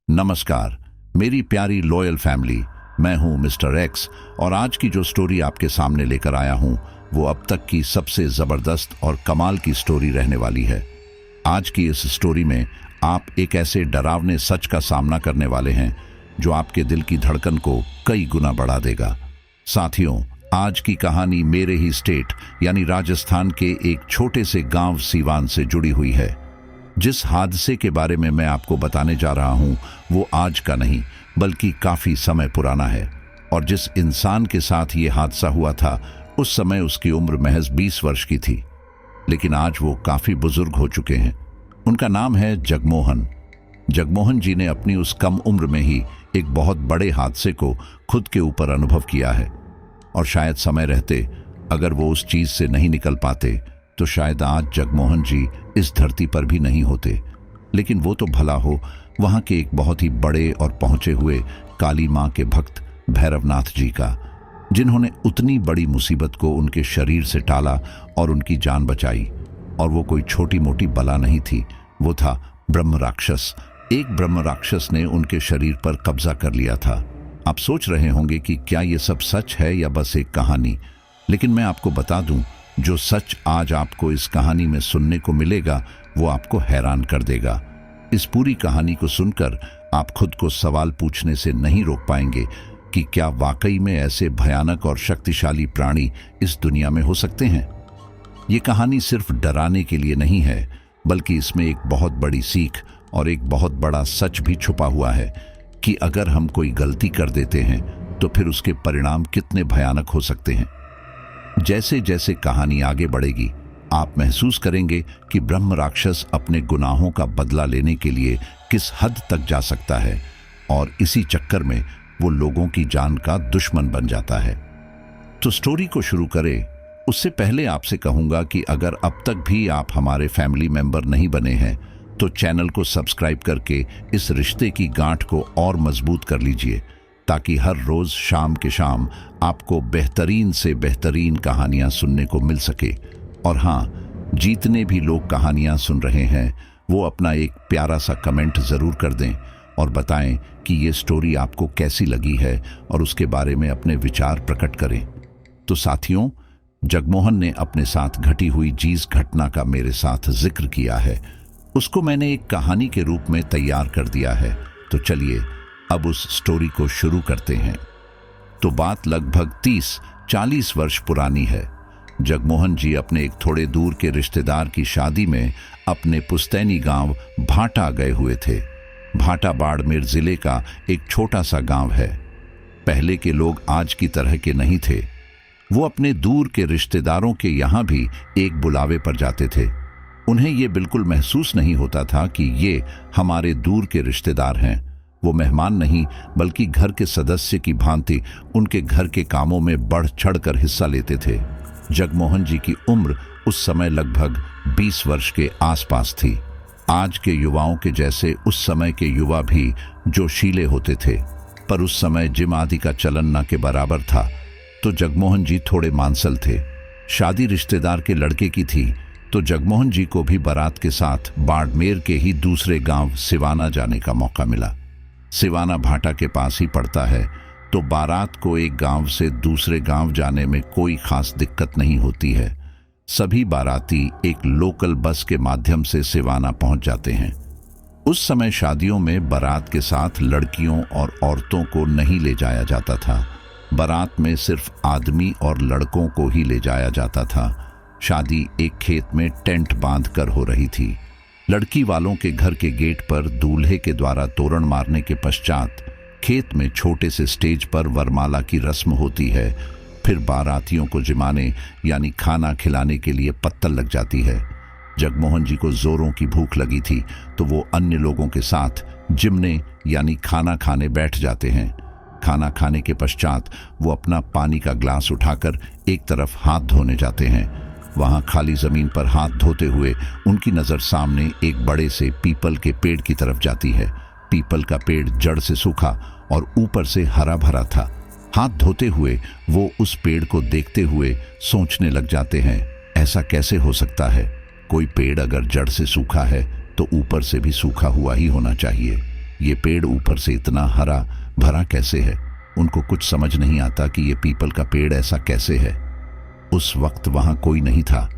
नमस्कार मेरी प्यारी लॉयल फैमिली। मैं हूं मिस्टर एक्स और आज की जो स्टोरी आपके सामने लेकर आया हूं वो अब तक की सबसे ज़बरदस्त और कमाल की स्टोरी रहने वाली है। आज की इस स्टोरी में आप एक ऐसे डरावने सच का सामना करने वाले हैं जो आपके दिल की धड़कन को कई गुना बढ़ा देगा। साथियों, आज की कहानी मेरे ही स्टेट यानी राजस्थान के एक छोटे से गांव सीवान से जुड़ी हुई है। जिस हादसे के बारे में मैं आपको बताने जा रहा हूं वो आज का नहीं बल्कि काफी समय पुराना है और जिस इंसान के साथ ये हादसा हुआ था उस समय उसकी उम्र महज 20 वर्ष की थी, लेकिन आज वो काफी बुजुर्ग हो चुके हैं। उनका नाम है जगमोहन। जगमोहन जी ने अपनी उस कम उम्र में ही एक बहुत बड़े हादसे को खुद के ऊपर अनुभव किया है और शायद समय रहते अगर वो उस चीज से नहीं निकल पाते तो शायद आज जगमोहन जी इस धरती पर भी नहीं होते। लेकिन वो तो भला हो वहां के एक बहुत ही बड़े और पहुंचे हुए काली मां के भक्त भैरवनाथ जी का, जिन्होंने उतनी बड़ी मुसीबत को उनके शरीर से टाला और उनकी जान बचाई। और वो कोई छोटी मोटी बला नहीं थी, वो था ब्रह्म राक्षस। एक ब्रह्म राक्षस ने उनके शरीर पर कब्जा कर लिया था। आप सोच रहे होंगे कि क्या ये सब सच है या बस एक कहानी, लेकिन मैं आपको बता दूं जो सच आज आपको इस कहानी में सुनने को मिलेगा वो आपको हैरान कर देगा। इस पूरी कहानी को सुनकर आप खुद को सवाल पूछने से नहीं रोक पाएंगे कि क्या वाकई में ऐसे भयानक और शक्तिशाली प्राणी इस दुनिया में हो सकते हैं। ये कहानी सिर्फ डराने के लिए नहीं है बल्कि इसमें एक बहुत बड़ी सीख और एक बहुत बड़ा सच भी छुपा हुआ है कि अगर हम कोई गलती कर देते हैं तो फिर उसके परिणाम कितने भयानक हो सकते हैं। जैसे जैसे कहानी आगे बढ़ेगी आप महसूस करेंगे कि ब्रह्म राक्षस अपने गुनाहों का बदला लेने के लिए किस हद तक जा सकता है और इसी चक्कर में वो लोगों की जान का दुश्मन बन जाता है। तो स्टोरी को शुरू करें उससे पहले आपसे कहूंगा कि अगर अब तक भी आप हमारे फैमिली मेंबर नहीं बने हैं तो चैनल को सब्सक्राइब करके इस रिश्ते की गांठ को और मजबूत कर लीजिए ताकि हर रोज शाम के शाम आपको बेहतरीन से बेहतरीन कहानियां सुनने को मिल सके। और हाँ, जितने भी लोग कहानियां सुन रहे हैं वो अपना एक प्यारा सा कमेंट ज़रूर कर दें और बताएं कि ये स्टोरी आपको कैसी लगी है और उसके बारे में अपने विचार प्रकट करें। तो साथियों, जगमोहन ने अपने साथ घटी हुई जिस घटना का मेरे साथ जिक्र किया है उसको मैंने एक कहानी के रूप में तैयार कर दिया है। तो चलिए अब उस स्टोरी को शुरू करते हैं। तो बात लगभग 30-40 वर्ष पुरानी है। जगमोहन जी अपने एक थोड़े दूर के रिश्तेदार की शादी में अपने पुस्तैनी गांव भाटा गए हुए थे। भाटा बाड़मेर जिले का एक छोटा सा गांव है। पहले के लोग आज की तरह के नहीं थे। वो अपने दूर के रिश्तेदारों के यहाँ भी एक बुलावे पर जाते थे। उन्हें ये बिल्कुल महसूस नहीं होता था कि ये हमारे दूर के रिश्तेदार हैं। वो मेहमान नहीं बल्कि घर के सदस्य की भांति उनके घर के कामों में बढ़ चढ़कर हिस्सा लेते थे। जगमोहन जी की उम्र उस समय लगभग 20 वर्ष के आसपास थी। आज के युवाओं के जैसे उस समय के युवा भी जोशीले होते थे, पर उस समय जिम आदि का चलन न के बराबर था, तो जगमोहन जी थोड़े मानसल थे। शादी रिश्तेदार के लड़के की थी तो जगमोहन जी को भी बारात के साथ बाड़मेर के ही दूसरे गांव सिवाना जाने का मौका मिला। सिवाना भाटा के पास ही पड़ता है, तो बारात को एक गांव से दूसरे गांव जाने में कोई खास दिक्कत नहीं होती है। सभी बाराती एक लोकल बस के माध्यम से सिवाना पहुंच जाते हैं। उस समय शादियों में बारात के साथ लड़कियों और औरतों को नहीं ले जाया जाता था। बारात में सिर्फ आदमी और लड़कों को ही ले जाया जाता था। शादी एक खेत में टेंट बांधकर हो रही थी। लड़की वालों के घर के गेट पर दूल्हे के द्वारा तोरण मारने के पश्चात खेत में छोटे से स्टेज पर वरमाला की रस्म होती है। फिर बारातियों को जिमाने यानी खाना खिलाने के लिए पत्तल लग जाती है। जगमोहन जी को जोरों की भूख लगी थी तो वो अन्य लोगों के साथ जिमने यानी खाना खाने बैठ जाते हैं। खाना खाने के पश्चात वो अपना पानी का ग्लास उठाकर एक तरफ हाथ धोने जाते हैं। वहां खाली जमीन पर हाथ धोते हुए उनकी नजर सामने एक बड़े से पीपल के पेड़ की तरफ जाती है। पीपल का पेड़ जड़ से सूखा और ऊपर से हरा भरा था। हाथ धोते हुए वो उस पेड़ को देखते हुए सोचने लग जाते हैं, ऐसा कैसे हो सकता है? कोई पेड़ अगर जड़ से सूखा है तो ऊपर से भी सूखा हुआ ही होना चाहिए। ये पेड़ ऊपर से इतना हरा भरा कैसे है? उनको कुछ समझ नहीं आता कि ये पीपल का पेड़ ऐसा कैसे है। उस वक्त वहां कोई नहीं था।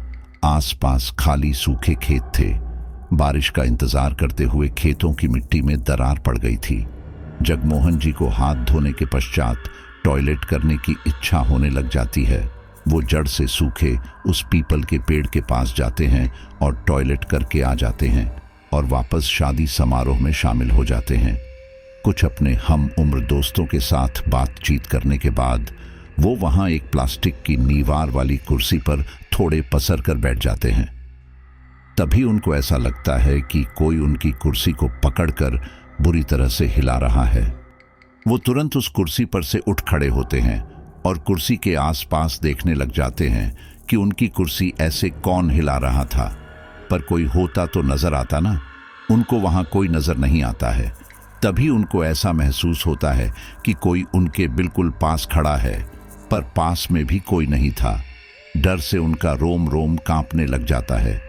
आसपास खाली सूखे खेत थे। बारिश का इंतजार करते हुए खेतों की मिट्टी में दरार पड़ गई थी। जगमोहन जी को हाथ धोने के पश्चात टॉयलेट करने की इच्छा होने लग जाती है। वो जड़ से सूखे उस पीपल के पेड़ के पास जाते हैं और टॉयलेट करके आ जाते हैं और वापस शादी समारोह में शामिल हो जाते हैं। कुछ अपने हम उम्र दोस्तों के साथ बातचीत करने के बाद वो वहां एक प्लास्टिक की नीवार वाली कुर्सी पर थोड़े पसर कर बैठ जाते हैं। तभी उनको ऐसा लगता है कि कोई उनकी कुर्सी को पकड़कर बुरी तरह से हिला रहा है। वो तुरंत उस कुर्सी पर से उठ खड़े होते हैं और कुर्सी के आसपास देखने लग जाते हैं कि उनकी कुर्सी ऐसे कौन हिला रहा था। पर कोई होता तो नजर आता ना। उनको वहां कोई नजर नहीं आता है। तभी उनको ऐसा महसूस होता है कि कोई उनके बिल्कुल पास खड़ा है, पर पास में भी कोई नहीं था। डर से उनका रोम रोम कांपने लग जाता है।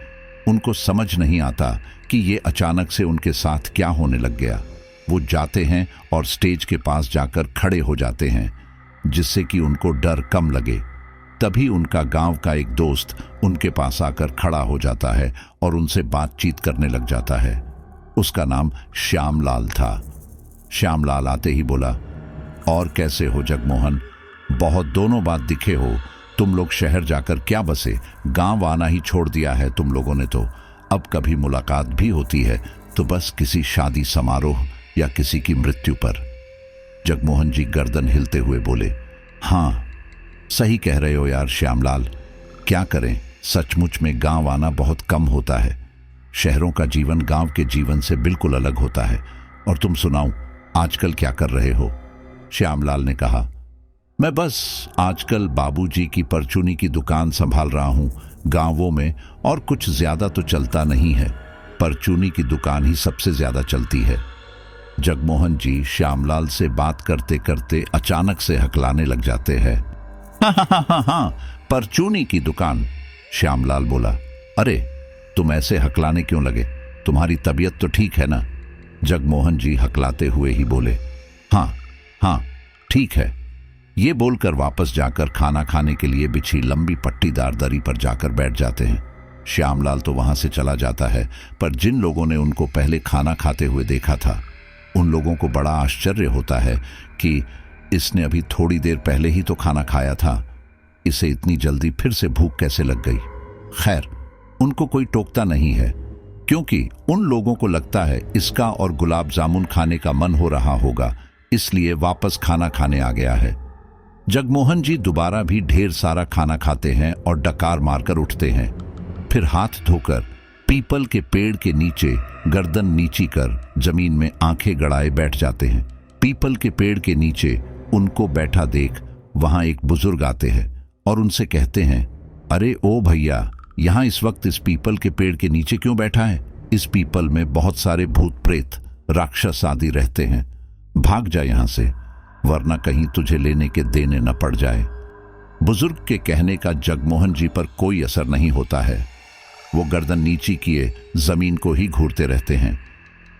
उनको समझ नहीं आता कि ये अचानक से उनके साथ क्या होने लग गया। वो जाते हैं और स्टेज के पास जाकर खड़े हो जाते हैं, जिससे कि उनको डर कम लगे। तभी उनका गांव का एक दोस्त उनके पास आकर खड़ा हो जाता है और उनसे बातचीत करने लग जाता है। उसका नाम श्यामलाल था। श्यामलाल आते ही बोला, और कैसे हो जगमोहन? बहुत दोनों बाद दिखे हो। तुम लोग शहर जाकर क्या बसे? गांव आना ही छोड़ दिया है तुम लोगों ने तो। अब कभी मुलाकात भी होती है तो बस किसी शादी समारोह या किसी की मृत्यु पर। जगमोहन जी गर्दन हिलते हुए बोले, हाँ सही कह रहे हो यार श्यामलाल। क्या करें, सचमुच में गांव आना बहुत कम होता है। शहरों का जीवन गांव के जीवन से बिल्कुल अलग होता है। और तुम सुनाओ, आजकल क्या कर रहे हो? श्यामलाल ने कहा, मैं बस आजकल बाबूजी की परचूनी की दुकान संभाल रहा हूं गांवों में, और कुछ ज्यादा तो चलता नहीं है। परचूनी की दुकान ही सबसे ज्यादा चलती है। जगमोहन जी श्यामलाल से बात करते करते अचानक से हकलाने लग जाते हैं। हाँ, परचूनी की दुकान। श्यामलाल बोला, अरे तुम ऐसे हकलाने क्यों लगे? तुम्हारी तबीयत तो ठीक है ना? जगमोहन जी हकलाते हुए ही बोले, हाँ ठीक है। ये बोलकर वापस जाकर खाना खाने के लिए बिछी लंबी पट्टीदार दरी पर जाकर बैठ जाते हैं। श्यामलाल तो वहां से चला जाता है, पर जिन लोगों ने उनको पहले खाना खाते हुए देखा था, उन लोगों को बड़ा आश्चर्य होता है कि इसने अभी थोड़ी देर पहले ही तो खाना खाया था, इसे इतनी जल्दी फिर से भूख कैसे लग गई? खैर, उनको कोई टोकता नहीं है, क्योंकि उन लोगों को लगता है इसका और गुलाब जामुन खाने का मन हो रहा होगा, इसलिए वापस खाना खाने आ गया है। जगमोहन जी दोबारा भी ढेर सारा खाना खाते हैं और डकार मारकर उठते हैं। फिर हाथ धोकर पीपल के पेड़ के नीचे गर्दन नीची कर जमीन में आंखें गड़ाए बैठ जाते हैं। पीपल के पेड़ के नीचे उनको बैठा देख वहां एक बुजुर्ग आते हैं और उनसे कहते हैं, अरे ओ भैया, यहां इस वक्त इस पीपल के पेड़ के नीचे क्यों बैठा है? इस पीपल में बहुत सारे भूत प्रेत राक्षस आदि रहते हैं। भाग जा यहां से, वरना कहीं तुझे लेने के देने न पड़ जाए। बुजुर्ग के कहने का जगमोहन जी पर कोई असर नहीं होता है। वो गर्दन नीची किए जमीन को ही घूरते रहते हैं।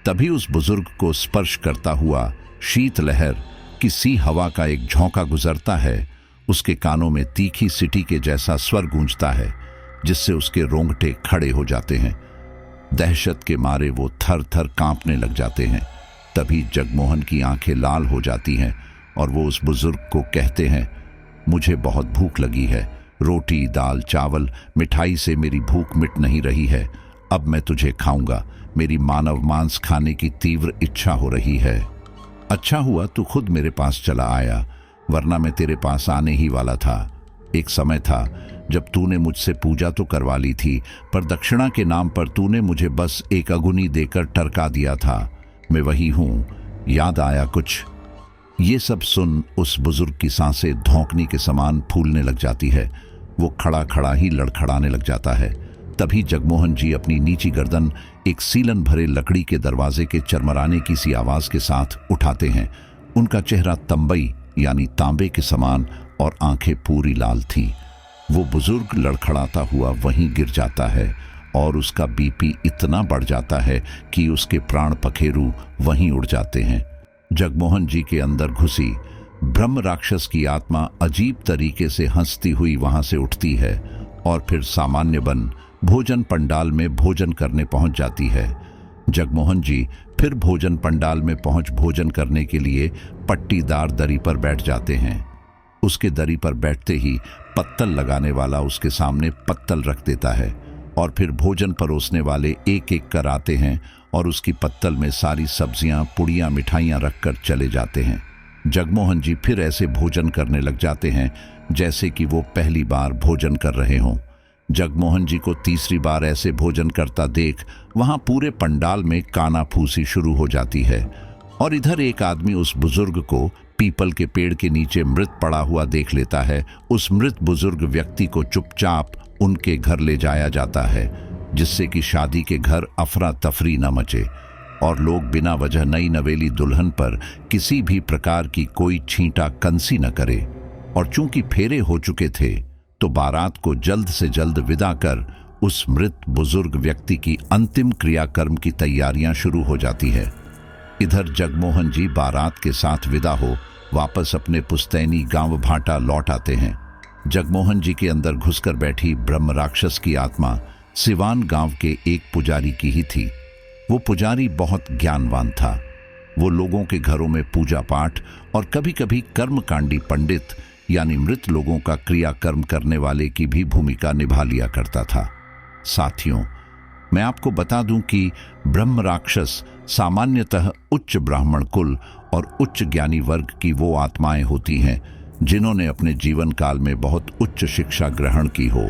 तभी उस बुजुर्ग को स्पर्श करता हुआ शीतलहर की सी हवा का एक झोंका गुजरता है। उसके कानों में तीखी सीटी के जैसा स्वर गूंजता है, जिससे उसके रोंगटे खड़े हो जाते हैं। दहशत के मारे वो थर थर कांपने लग जाते हैं। तभी जगमोहन की आंखें लाल हो जाती हैं और वो उस बुजुर्ग को कहते हैं, मुझे बहुत भूख लगी है। रोटी, दाल, चावल, मिठाई से मेरी भूख मिट नहीं रही है। अब मैं तुझे खाऊंगा। मेरी मानव मांस खाने की तीव्र इच्छा हो रही है। अच्छा हुआ तू खुद मेरे पास चला आया, वरना मैं तेरे पास आने ही वाला था। एक समय था जब तूने मुझसे पूजा तो करवा ली थी, पर दक्षिणा के नाम पर तूने मुझे बस एक अगुनी देकर टरका दिया था। मैं वही हूं, याद आया कुछ? ये सब सुन उस बुजुर्ग की सांसें धौंकनी के समान फूलने लग जाती है। वो खड़ा खड़ा ही लड़खड़ाने लग जाता है। तभी जगमोहन जी अपनी नीची गर्दन एक सीलन भरे लकड़ी के दरवाजे के चरमराने की सी आवाज के साथ उठाते हैं। उनका चेहरा तंबई यानी तांबे के समान और आंखें पूरी लाल थीं। वो बुजुर्ग लड़खड़ाता हुआ वहीं गिर जाता है और उसका बीपी इतना बढ़ जाता है कि उसके प्राण पखेरु वहीं उड़ जाते हैं। जगमोहन जी के अंदर घुसी ब्रह्म राक्षस की आत्मा अजीब तरीके से हंसती हुई वहां से उठती है और फिर सामान्य बन भोजन पंडाल में भोजन करने पहुंच जाती है। जगमोहन जी फिर भोजन पंडाल में पहुंच भोजन करने के लिए पट्टीदार दरी पर बैठ जाते हैं। उसके दरी पर बैठते ही पत्तल लगाने वाला उसके सामने पत्तल रख देता है और फिर भोजन परोसने वाले एक एक कर आते हैं और उसकी पत्तल में सारी सब्जियां, पुड़ियां, मिठाइयां रखकर चले जाते हैं। जगमोहन जी फिर ऐसे भोजन करने लग जाते हैं जैसे कि वो पहली बार भोजन कर रहे हों। जगमोहन जी को तीसरी बार ऐसे भोजन करता देख वहां पूरे पंडाल में कानाफूसी शुरू हो जाती है और इधर एक आदमी उस बुजुर्ग को पीपल के पेड़ के नीचे मृत पड़ा हुआ देख लेता है। उस मृत बुजुर्ग व्यक्ति को चुपचाप उनके घर ले जाया जाता है जिससे कि शादी के घर अफरा तफरी न मचे और लोग बिना वजह नई नवेली दुल्हन पर किसी भी प्रकार की कोई छींटा कंसी न करे। और चूंकि फेरे हो चुके थे तो बारात को जल्द से जल्द विदा कर उस मृत बुजुर्ग व्यक्ति की अंतिम क्रियाकर्म की तैयारियां शुरू हो जाती है। इधर जगमोहन जी बारात के साथ विदा हो वापस अपने पुस्तैनी गांव भाटा लौट आते हैं। जगमोहन जी के अंदर घुसकर बैठी ब्रह्म राक्षस की आत्मा सिवान गांव के एक पुजारी की ही थी। वो पुजारी बहुत ज्ञानवान था। वो लोगों के घरों में पूजा पाठ और कभी कभी कर्मकांडी पंडित यानी मृत लोगों का क्रियाकर्म करने वाले की भी भूमिका निभा लिया करता था। साथियों, मैं आपको बता दूं कि ब्रह्म राक्षस सामान्यतः उच्च ब्राह्मण कुल और उच्च ज्ञानी वर्ग की वो आत्माएं होती हैं जिन्होंने अपने जीवन काल में बहुत उच्च शिक्षा ग्रहण की हो।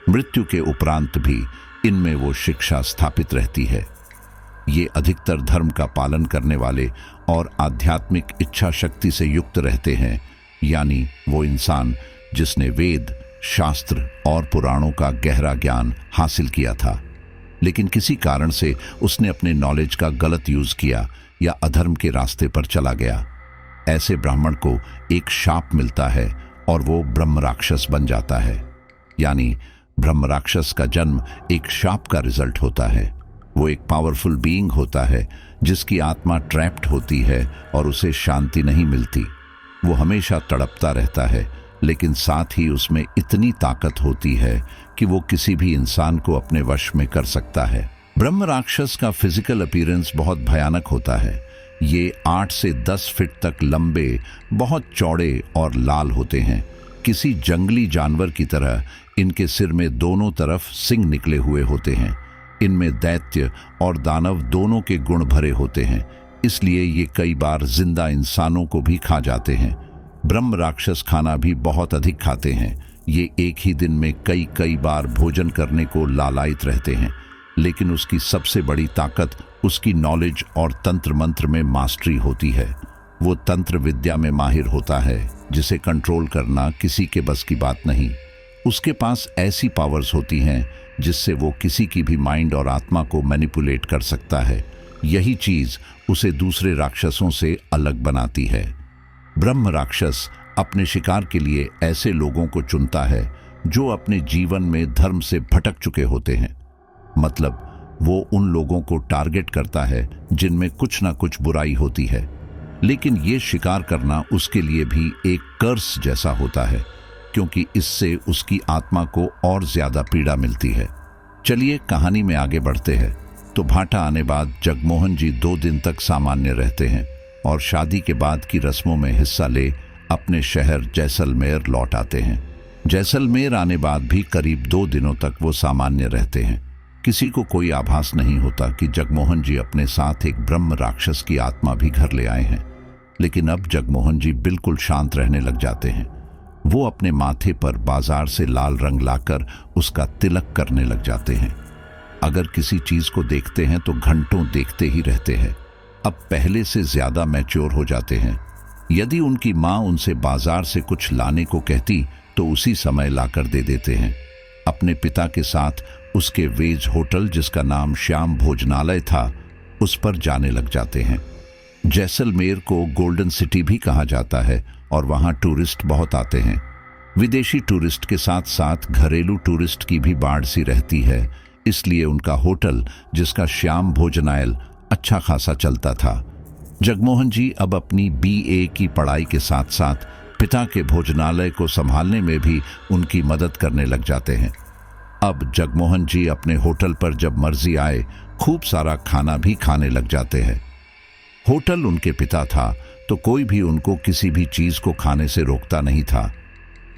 मृत्यु के उपरांत भी इनमें वो शिक्षा स्थापित रहती है। ये अधिकतर धर्म का पालन करने वाले और आध्यात्मिक इच्छा शक्ति से युक्त रहते हैं, यानी वो इंसान जिसने वेद, शास्त्र और पुराणों का गहरा ज्ञान हासिल किया था लेकिन किसी कारण से उसने अपने नॉलेज का गलत यूज किया या अधर्म के रास्ते पर चला गया। ऐसे ब्राह्मण को एक शाप मिलता है और वो ब्रह्म राक्षस बन जाता है। यानी ब्रह्म राक्षस का जन्म एक शाप का रिजल्ट होता है। वो एक पावरफुल बीइंग होता है जिसकी आत्मा ट्रैप्ड होती है और उसे शांति नहीं मिलती। वो हमेशा तड़पता रहता है लेकिन साथ ही उसमें इतनी ताकत होती है कि वो किसी भी इंसान को अपने वश में कर सकता है। ब्रह्म राक्षस का फिजिकल अपीयरेंस बहुत भयानक होता है। ये 8 से 10 फीट तक लंबे, बहुत चौड़े और लाल होते हैं। किसी जंगली जानवर की तरह इनके सिर में दोनों तरफ सिंग निकले हुए होते हैं। इनमें दैत्य और दानव दोनों के गुण भरे होते हैं, इसलिए ये कई बार जिंदा इंसानों को भी खा जाते हैं। ब्रह्म राक्षस खाना भी बहुत अधिक खाते हैं। ये एक ही दिन में कई बार भोजन करने को लालायित रहते हैं, लेकिन उसकी सबसे बड़ी ताकत उसकी नॉलेज और तंत्र मंत्र में मास्टरी होती है। वो तंत्र विद्या में माहिर होता है जिसे कंट्रोल करना किसी के बस की बात नहीं। उसके पास ऐसी पावर्स होती हैं जिससे वो किसी की भी माइंड और आत्मा को मैनिपुलेट कर सकता है। यही चीज उसे दूसरे राक्षसों से अलग बनाती है। ब्रह्म राक्षस अपने शिकार के लिए ऐसे लोगों को चुनता है जो अपने जीवन में धर्म से भटक चुके होते हैं। मतलब वो उन लोगों को टारगेट करता है जिनमें कुछ ना कुछ बुराई होती है, लेकिन ये शिकार करना उसके लिए भी एक कर्स जैसा होता है क्योंकि इससे उसकी आत्मा को और ज्यादा पीड़ा मिलती है। चलिए कहानी में आगे बढ़ते हैं। तो भाटा आने बाद जगमोहन जी 2 दिन तक सामान्य रहते हैं और शादी के बाद की रस्मों में हिस्सा ले अपने शहर जैसलमेर लौट आते हैं। जैसलमेर आने बाद भी करीब 2 दिनों तक वो सामान्य रहते हैं। किसी को कोई आभास नहीं होता कि जगमोहन जी अपने साथ एक ब्रह्म राक्षस की आत्मा भी घर ले आए हैं। लेकिन अब जगमोहन जी बिल्कुल शांत रहने लग जाते हैं। वो अपने माथे पर बाजार से लाल रंग लाकर उसका तिलक करने लग जाते हैं। अगर किसी चीज को देखते हैं तो घंटों देखते ही रहते हैं। अब पहले से ज्यादा मैच्योर हो जाते हैं। यदि उनकी माँ उनसे बाजार से कुछ लाने को कहती तो उसी समय लाकर दे देते हैं। अपने पिता के साथ उसके वेज होटल, जिसका नाम श्याम भोजनालय था, उस पर जाने लग जाते हैं। जैसलमेर को गोल्डन सिटी भी कहा जाता है और वहां टूरिस्ट बहुत आते हैं। विदेशी टूरिस्ट के साथ साथ घरेलू टूरिस्ट की भी बाढ़ सी रहती है। इसलिए उनका होटल, जिसका श्याम भोजनालय, अच्छा खासा चलता था। जगमोहन जी अब अपनी BA की पढ़ाई के साथ साथ पिता के भोजनालय को संभालने में भी उनकी मदद करने लग जाते हैं। अब जगमोहन जी अपने होटल पर जब मर्जी आए खूब सारा खाना भी खाने लग जाते हैं। होटल उनके पिता था तो कोई भी उनको किसी भी चीज को खाने से रोकता नहीं था।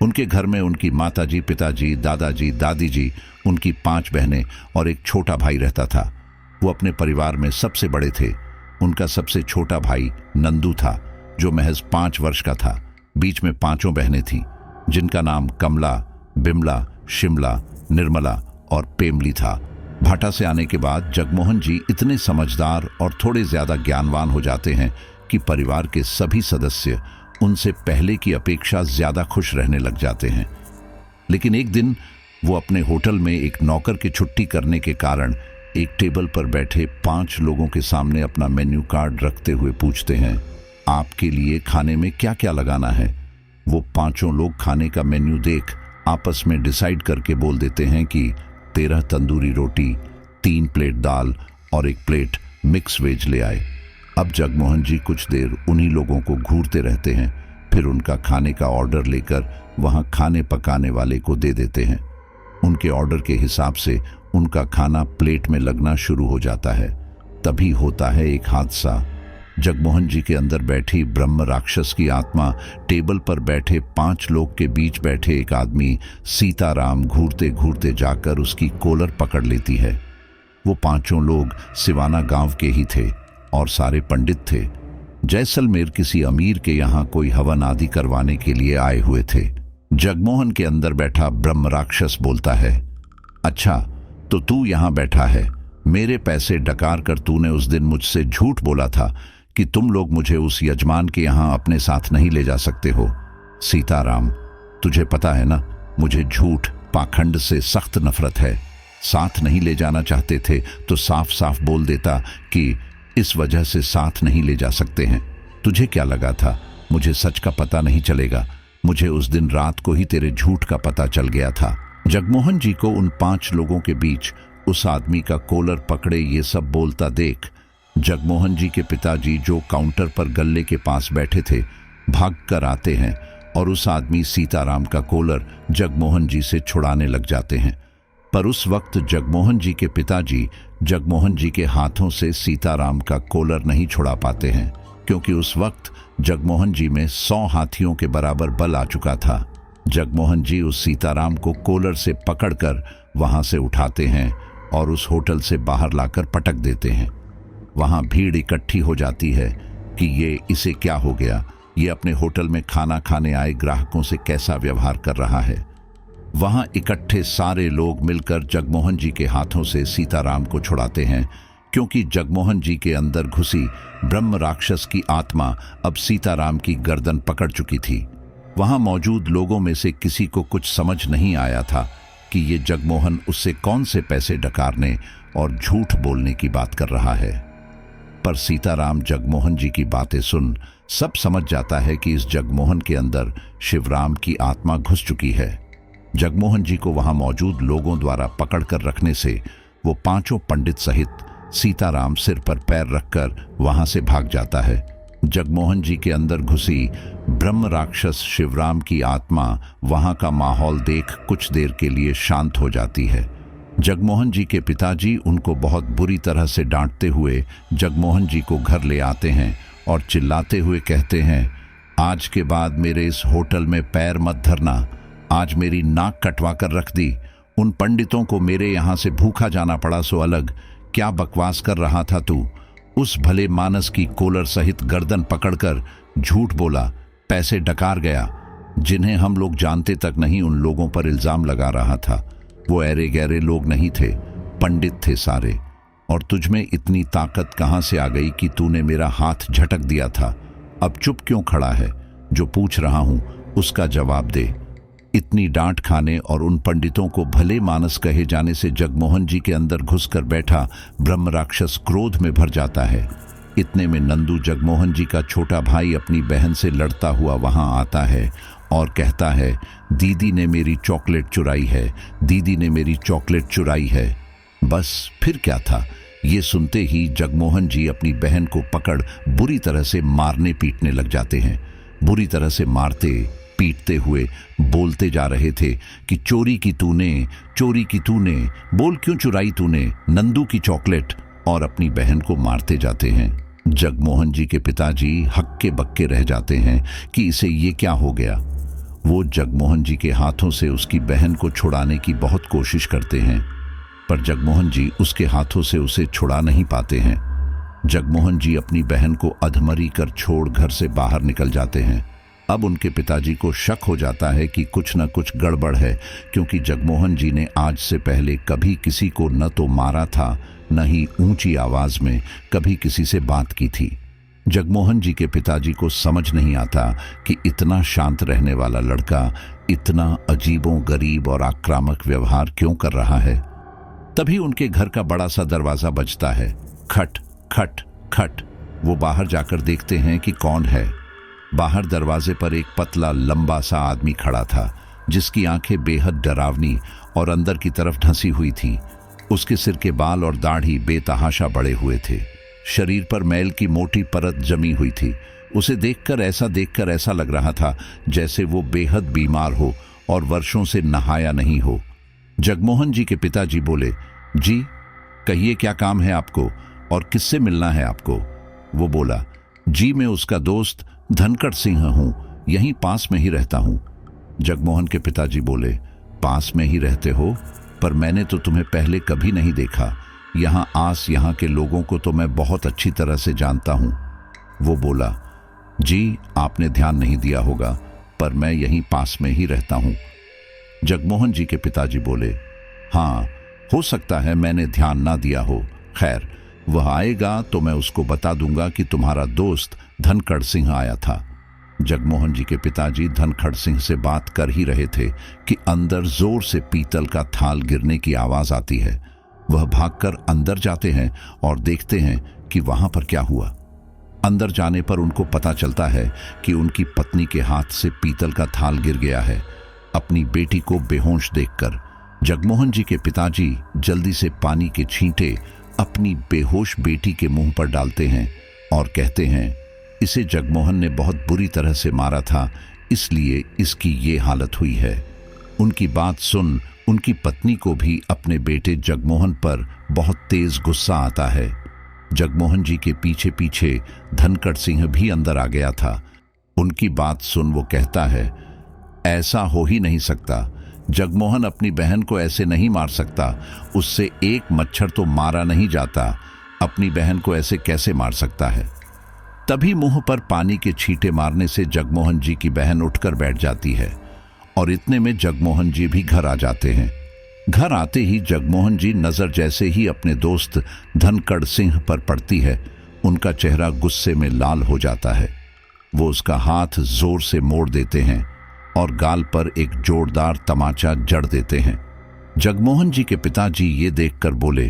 उनके घर में उनकी माताजी, पिताजी, दादाजी, दादी जी, उनकी 5 बहनें और एक छोटा भाई रहता था। वो अपने परिवार में सबसे बड़े थे। उनका सबसे छोटा भाई नंदू था, जो महज 5 वर्ष का था। बीच में 5 बहनें थीं, जिनका नाम कमला, बिमला, शिमला, निर्मला और पेमली था। भाटा से आने के बाद जगमोहन जी इतने समझदार और थोड़े ज्यादा ज्ञानवान हो जाते हैं कि परिवार के सभी सदस्य उनसे पहले की अपेक्षा ज्यादा खुश रहने लग जाते हैं। लेकिन एक दिन वो अपने होटल में एक नौकर की छुट्टी करने के कारण एक टेबल पर बैठे 5 लोगों के सामने अपना मेन्यू कार्ड रखते हुए पूछते हैं, आपके लिए खाने में क्या क्या लगाना है। वो 5 लोग खाने का मेन्यू देख आपस में डिसाइड करके बोल देते हैं कि 13 तंदूरी रोटी, 3 प्लेट दाल और 1 प्लेट मिक्स वेज ले आए। अब जगमोहन जी कुछ देर उन्हीं लोगों को घूरते रहते हैं, फिर उनका खाने का ऑर्डर लेकर वहां खाने पकाने वाले को दे देते हैं। उनके ऑर्डर के हिसाब से उनका खाना प्लेट में लगना शुरू हो जाता है। तभी होता है एक हादसा। जगमोहन जी के अंदर बैठी ब्रह्म राक्षस की आत्मा टेबल पर बैठे 5 लोग के बीच बैठे एक आदमी सीताराम घूरते घूरते जाकर उसकी कॉलर पकड़ लेती है। वो 5 लोग सिवाना गांव के ही थे और सारे पंडित थे। जैसलमेर किसी अमीर के यहाँ कोई हवन आदि करवाने के लिए आए हुए थे। जगमोहन के अंदर बैठा ब्रह्म राक्षस बोलता है, अच्छा तो तू यहाँ बैठा है। मेरे पैसे डकार कर तूने उस दिन मुझसे झूठ बोला था कि तुम लोग मुझे उस यजमान के यहाँ अपने साथ नहीं ले जा सकते हो। सीताराम, तुझे पता है ना, मुझे झूठ पाखंड से सख्त नफरत है। साथ नहीं ले जाना चाहते थे तो साफ साफ बोल देता कि इस वजह से साथ नहीं ले जा सकते हैं। तुझे क्या लगा था मुझे सच का पता नहीं चलेगा? मुझे उस दिन रात को ही तेरे झूठ का पता चल गया था। जगमोहन जी को उन 5 लोगों के बीच उस आदमी का कॉलर पकड़े ये सब बोलता देख जगमोहन जी के पिताजी, जो काउंटर पर गल्ले के पास बैठे थे, भाग कर आते हैं और उस आदमी सीताराम का कॉलर जगमोहन जी से छुड़ाने लग जाते हैं। पर उस वक्त जगमोहन जी के पिताजी जगमोहन जी के हाथों से सीताराम का कॉलर नहीं छुड़ा पाते हैं, क्योंकि उस वक्त जगमोहन जी में 100 हाथियों के बराबर बल आ चुका था। जगमोहन जी उस सीताराम को कॉलर से पकड़कर वहां से उठाते हैं और उस होटल से बाहर लाकर पटक देते हैं। वहां भीड़ इकट्ठी हो जाती है कि ये इसे क्या हो गया, ये अपने होटल में खाना खाने आए ग्राहकों से कैसा व्यवहार कर रहा है। वहां इकट्ठे सारे लोग मिलकर जगमोहन जी के हाथों से सीताराम को छुड़ाते हैं, क्योंकि जगमोहन जी के अंदर घुसी ब्रह्म राक्षस की आत्मा अब सीताराम की गर्दन पकड़ चुकी थी। वहां मौजूद लोगों में से किसी को कुछ समझ नहीं आया था कि ये जगमोहन उससे कौन से पैसे डकारने और झूठ बोलने की बात कर रहा है। पर सीताराम जगमोहन जी की बातें सुन सब समझ जाता है कि इस जगमोहन के अंदर शिवराम की आत्मा घुस चुकी है। जगमोहन जी को वहां मौजूद लोगों द्वारा पकड़कर रखने से वो 5 पंडित सहित सीताराम सिर पर पैर रखकर वहां से भाग जाता है। जगमोहन जी के अंदर घुसी ब्रह्म राक्षस शिवराम की आत्मा वहां का माहौल देख कुछ देर के लिए शांत हो जाती है। जगमोहन जी के पिताजी उनको बहुत बुरी तरह से डांटते हुए जगमोहन जी को घर ले आते हैं और चिल्लाते हुए कहते हैं, आज के बाद मेरे इस होटल में पैर मत धरना। आज मेरी नाक कटवा कर रख दी। उन पंडितों को मेरे यहाँ से भूखा जाना पड़ा सो अलग। क्या बकवास कर रहा था तू? उस भले मानस की कॉलर सहित गर्दन पकड़कर झूठ बोला, पैसे डकार गया। जिन्हें हम लोग जानते तक नहीं उन लोगों पर इल्जाम लगा रहा था। वो ऐरे गहरे लोग नहीं थे, पंडित थे सारे। और तुझमें इतनी ताकत कहां से आ गई कि तूने मेरा हाथ झटक दिया था? अब चुप क्यों खड़ा है? जो पूछ रहा हूं उसका जवाब दे। इतनी डांट खाने और उन पंडितों को भले मानस कहे जाने से जगमोहन जी के अंदर घुसकर बैठा ब्रह्म राक्षस क्रोध में भर जाता है। इतने में नंदू जगमोहन जी का छोटा भाई अपनी बहन से लड़ता हुआ वहां आता है और कहता है, दीदी ने मेरी चॉकलेट चुराई है, दीदी ने मेरी चॉकलेट चुराई है। बस फिर क्या था, ये सुनते ही जगमोहन जी अपनी बहन को पकड़ बुरी तरह से मारने पीटने लग जाते हैं। बुरी तरह से मारते पीटते हुए बोलते जा रहे थे कि चोरी की तूने, चोरी की तूने, बोल क्यों चुराई तूने नंदू की चॉकलेट, और अपनी बहन को मारते जाते हैं। जगमोहन जी के पिताजी हक्के बक्के रह जाते हैं कि इसे ये क्या हो गया। वो जगमोहन जी के हाथों से उसकी बहन को छुड़ाने की बहुत कोशिश करते हैं, पर जगमोहन जी उसके हाथों से उसे छुड़ा नहीं पाते हैं। जगमोहन जी अपनी बहन को अधमरी कर छोड़ घर से बाहर निकल जाते हैं। अब उनके पिताजी को शक हो जाता है कि कुछ न कुछ गड़बड़ है, क्योंकि जगमोहन जी ने आज से पहले कभी किसी को न तो मारा था, न ही ऊंची आवाज में कभी किसी से बात की थी। जगमोहन जी के पिताजी को समझ नहीं आता कि इतना शांत रहने वाला लड़का इतना अजीबो गरीब और आक्रामक व्यवहार क्यों कर रहा है। तभी उनके घर का बड़ा सा दरवाजा बजता है। खट खट खट। वो बाहर जाकर देखते हैं कि कौन है। बाहर दरवाजे पर एक पतला लंबा सा आदमी खड़ा था, जिसकी आंखें बेहद डरावनी और अंदर की तरफ ढंसी हुई थी। उसके सिर के बाल और दाढ़ी बेतहाशा बड़े हुए थे। शरीर पर मैल की मोटी परत जमी हुई थी। उसे देखकर ऐसा लग रहा था जैसे वो बेहद बीमार हो और वर्षों से नहाया नहीं हो। जगमोहन जी के पिताजी बोले, जी कहिए क्या काम है आपको और किससे मिलना है आपको। वो बोला, जी मैं उसका दोस्त धनकड़ सिंह हूं, यहीं पास में ही रहता हूं। जगमोहन के पिताजी बोले, पास में ही रहते हो, पर मैंने तो तुम्हें पहले कभी नहीं देखा। यहाँ के लोगों को तो मैं बहुत अच्छी तरह से जानता हूं। वो बोला, जी आपने ध्यान नहीं दिया होगा, पर मैं यहीं पास में ही रहता हूं। जगमोहन जी के पिताजी बोले, हाँ हो सकता है मैंने ध्यान ना दिया हो, खैर वह आएगा तो मैं उसको बता दूंगा कि तुम्हारा दोस्त धनखड़ सिंह आया था। जगमोहन जी के पिताजी धनखड़ सिंह से बात कर ही रहे थे कि अंदर जोर से पीतल का थाल गिरने की आवाज आती है। वह भागकर अंदर जाते हैं और देखते हैं कि वहां पर क्या हुआ। अंदर जाने पर उनको पता चलता है कि उनकी पत्नी के हाथ से पीतल का थाल गिर गया है। अपनी बेटी को बेहोश देखकर जगमोहन जी के पिताजी जल्दी से पानी के छींटे अपनी बेहोश बेटी के मुंह पर डालते हैं और कहते हैं, इसे जगमोहन ने बहुत बुरी तरह से मारा था, इसलिए इसकी ये हालत हुई है। उनकी बात सुन उनकी पत्नी को भी अपने बेटे जगमोहन पर बहुत तेज गुस्सा आता है। जगमोहन जी के पीछे पीछे धनखड़ सिंह भी अंदर आ गया था। उनकी बात सुन वो कहता है, ऐसा हो ही नहीं सकता, जगमोहन अपनी बहन को ऐसे नहीं मार सकता, उससे एक मच्छर तो मारा नहीं जाता, अपनी बहन को ऐसे कैसे मार सकता है। तभी मुंह पर पानी के छींटे मारने से जगमोहन जी की बहन उठकर बैठ जाती है और इतने में जगमोहन जी भी घर आ जाते हैं। घर आते ही जगमोहन जी नजर जैसे ही अपने दोस्त धनखड़ सिंह पर पड़ती है, उनका चेहरा गुस्से में लाल हो जाता है। वो उसका हाथ जोर से मोड़ देते हैं और गाल पर एक जोरदार तमाचा जड़ देते हैं। जगमोहन जी के पिताजी ये देखकर बोले,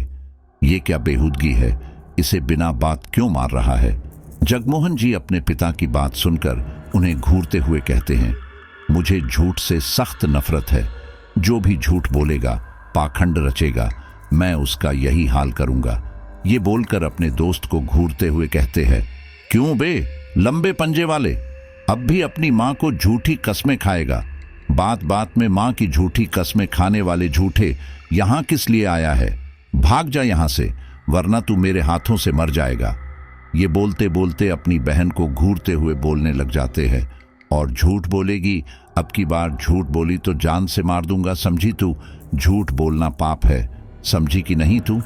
ये क्या बेहूदगी है, इसे बिना बात क्यों मार रहा है। जगमोहन जी अपने पिता की बात सुनकर उन्हें घूरते हुए कहते हैं, मुझे झूठ से सख्त नफरत है। जो भी झूठ बोलेगा, पाखंड रचेगा, मैं उसका यही हाल करूंगा। ये बोलकर अपने दोस्त को घूरते हुए कहते हैं, क्यों बे लंबे पंजे वाले, अब भी अपनी माँ को झूठी कस्में खाएगा। बात बात में माँ की झूठी कस्में खाने वाले झूठे यहाँ किस लिए आया है। भाग जा यहाँ से, वरना तू मेरे हाथों से मर जाएगा। ये बोलते बोलते अपनी बहन को घूरते हुए बोलने लग जाते हैं, और झूठ बोलेगी, अब की बार झूठ बोली तो जान से मार दूंगा, समझी तू। झूठ बोलना पाप है, समझी कि नहीं तू।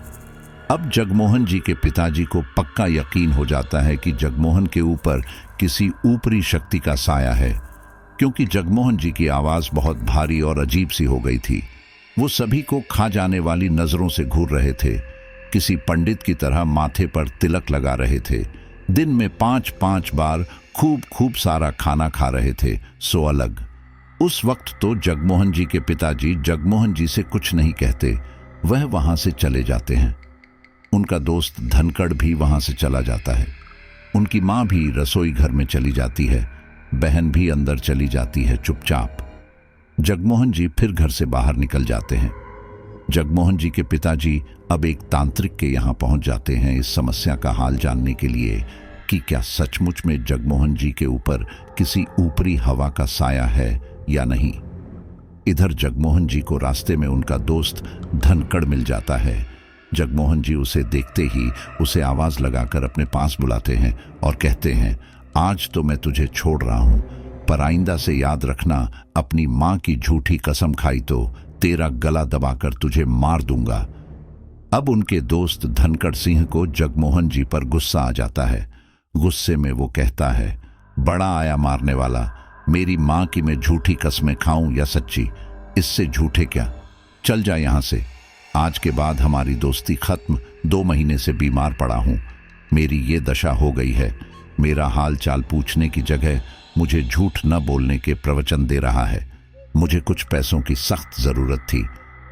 अब जगमोहन जी के पिताजी को पक्का यकीन हो जाता है कि जगमोहन के ऊपर किसी ऊपरी शक्ति का साया है, क्योंकि जगमोहन जी की आवाज बहुत भारी और अजीब सी हो गई थी। वो सभी को खा जाने वाली नजरों से घूर रहे थे, किसी पंडित की तरह माथे पर तिलक लगा रहे थे, दिन में 5-5 बार खूब सारा खाना खा रहे थे, सो अलग। उस वक्त तो जगमोहन जी के पिताजी जगमोहन जी से कुछ नहीं कहते, वह वहां से चले जाते हैं। उनका दोस्त धनखड़ भी वहां से चला जाता है। उनकी मां भी रसोई घर में चली जाती है, बहन भी अंदर चली जाती है चुपचाप। जगमोहन जी फिर घर से बाहर निकल जाते हैं। जगमोहन जी के पिताजी अब एक तांत्रिक के यहाँ पहुंच जाते हैं इस समस्या का हाल जानने के लिए कि क्या सचमुच में जगमोहन जी के ऊपर किसी ऊपरी हवा का साया है या नहीं। इधर जगमोहन जी को रास्ते में उनका दोस्त धनखड़ मिल जाता है। जगमोहन जी उसे देखते ही उसे आवाज लगाकर अपने पास बुलाते हैं और कहते हैं, आज तो मैं तुझे छोड़ रहा हूं, पर आइंदा से याद रखना, अपनी मां की झूठी कसम खाई तो तेरा गला दबाकर तुझे मार दूंगा। अब उनके दोस्त धनखड़ सिंह को जगमोहन जी पर गुस्सा आ जाता है। गुस्से में वो कहता है, बड़ा आया मारने वाला, मेरी मां की मैं झूठी कस्में खाऊं या सच्ची, इससे झूठे क्या, चल जा यहां से। आज के बाद हमारी दोस्ती खत्म, 2 महीने से बीमार पड़ा हूं, मेरी ये दशा हो गई है। मेरा हाल चाल पूछने की जगह मुझे झूठ न बोलने के प्रवचन दे रहा है। मुझे कुछ पैसों की सख्त जरूरत थी,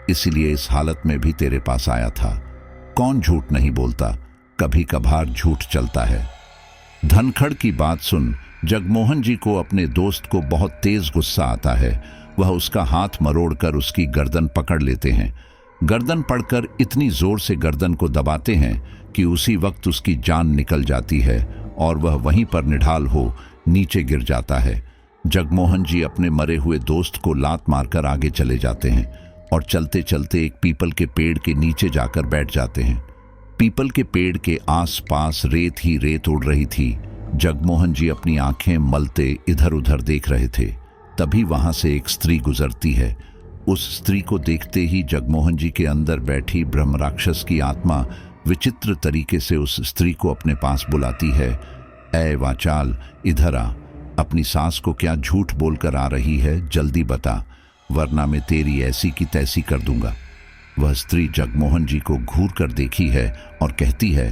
इसीलिए इस हालत में भी तेरे पास आया था। कौन झूठ नहीं बोलता, कभी कभार झूठ चलता है। धनखड़ की बात सुन जगमोहन जी को अपने दोस्त को बहुत तेज गुस्सा आता है। वह उसका हाथ मरोड़कर उसकी गर्दन पकड़ लेते हैं। गर्दन पकड़कर इतनी जोर से गर्दन को दबाते हैं कि उसी वक्त उसकी जान निकल जाती है और वह वहीं पर निढाल हो नीचे गिर जाता है। जगमोहन जी अपने मरे हुए दोस्त को लात मारकर आगे चले जाते हैं और चलते चलते एक पीपल के पेड़ के नीचे जाकर बैठ जाते हैं। पीपल के पेड़ के आसपास रेत ही रेत उड़ रही थी। जगमोहन जी अपनी आंखें मलते इधर उधर देख रहे थे। तभी वहां से एक स्त्री गुजरती है। उस स्त्री को देखते ही जगमोहन जी के अंदर बैठी ब्रह्म राक्षस की आत्मा विचित्र तरीके से उस स्त्री को अपने पास बुलाती है। ऐ वाचाल, इधर आ, अपनी सास को क्या झूठ बोलकर आ रही है, जल्दी बता, वरना मैं तेरी ऐसी की तैसी कर दूंगा। वह स्त्री जगमोहन जी को घूर कर देखी है और कहती है,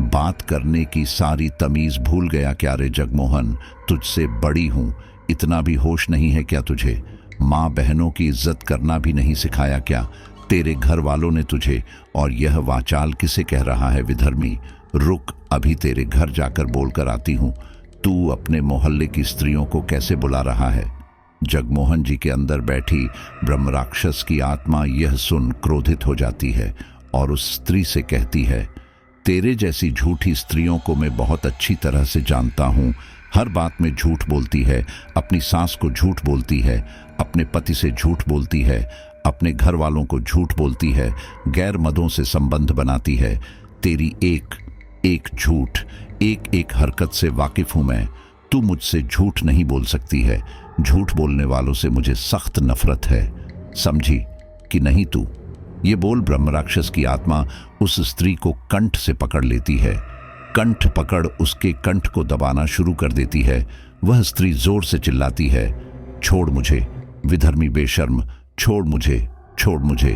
बात करने की सारी तमीज भूल गया क्या रे जगमोहन, तुझसे बड़ी हूं, इतना भी होश नहीं है क्या तुझे? माँ बहनों की इज्जत करना भी नहीं सिखाया क्या तेरे घर वालों ने तुझे? और यह वाचाल किसे कह रहा है विधर्मी? रुक, अभी तेरे घर जाकर बोलकर आती हूं। तू अपने मोहल्ले की स्त्रियों को कैसे बुला रहा है? जगमोहन जी के अंदर बैठी ब्रह्म राक्षस की आत्मा यह सुन क्रोधित हो जाती है और उस स्त्री से कहती है, तेरे जैसी झूठी स्त्रियों को मैं बहुत अच्छी तरह से जानता हूं। हर बात में झूठ बोलती है, अपनी सास को झूठ बोलती है, अपने पति से झूठ बोलती है, अपने घर वालों को झूठ बोलती है, गैर मर्दों से संबंध बनाती है। तेरी एक एक झूठ, एक एक हरकत से वाकिफ हूं मैं। तू मुझसे झूठ नहीं बोल सकती है। झूठ बोलने वालों से मुझे सख्त नफरत है, समझी कि नहीं तू? ये बोल ब्रह्म राक्षस की आत्मा उस स्त्री को कंठ से पकड़ लेती है। कंठ पकड़ उसके कंठ को दबाना शुरू कर देती है। वह स्त्री जोर से चिल्लाती है, छोड़ मुझे विधर्मी बेशर्म, छोड़ मुझे, छोड़ मुझे।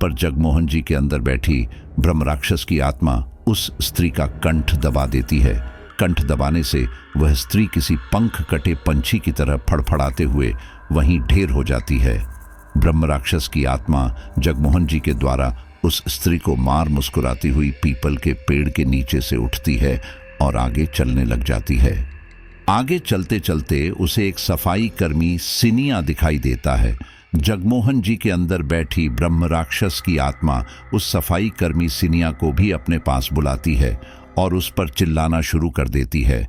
पर जगमोहन जी के अंदर बैठी ब्रह्म राक्षस की आत्मा उस स्त्री का कंठ दबा देती है। कंठ दबाने से वह स्त्री किसी पंख कटे पंछी की तरह फड़फड़ाते हुए वहीं ढेर हो जाती है। ब्रह्म राक्षस की आत्मा जगमोहन जी के द्वारा उस स्त्री को मार मुस्कुराती हुई पीपल के पेड़ के नीचे से उठती है और आगे चलने लग जाती है। आगे चलते चलते उसे एक सफाई कर्मी सिनिया दिखाई देता है। जगमोहन जी के अंदर बैठी ब्रह्म राक्षस की आत्मा उस सफाई कर्मी सिनिया को भी अपने पास बुलाती है और उस पर चिल्लाना शुरू कर देती है,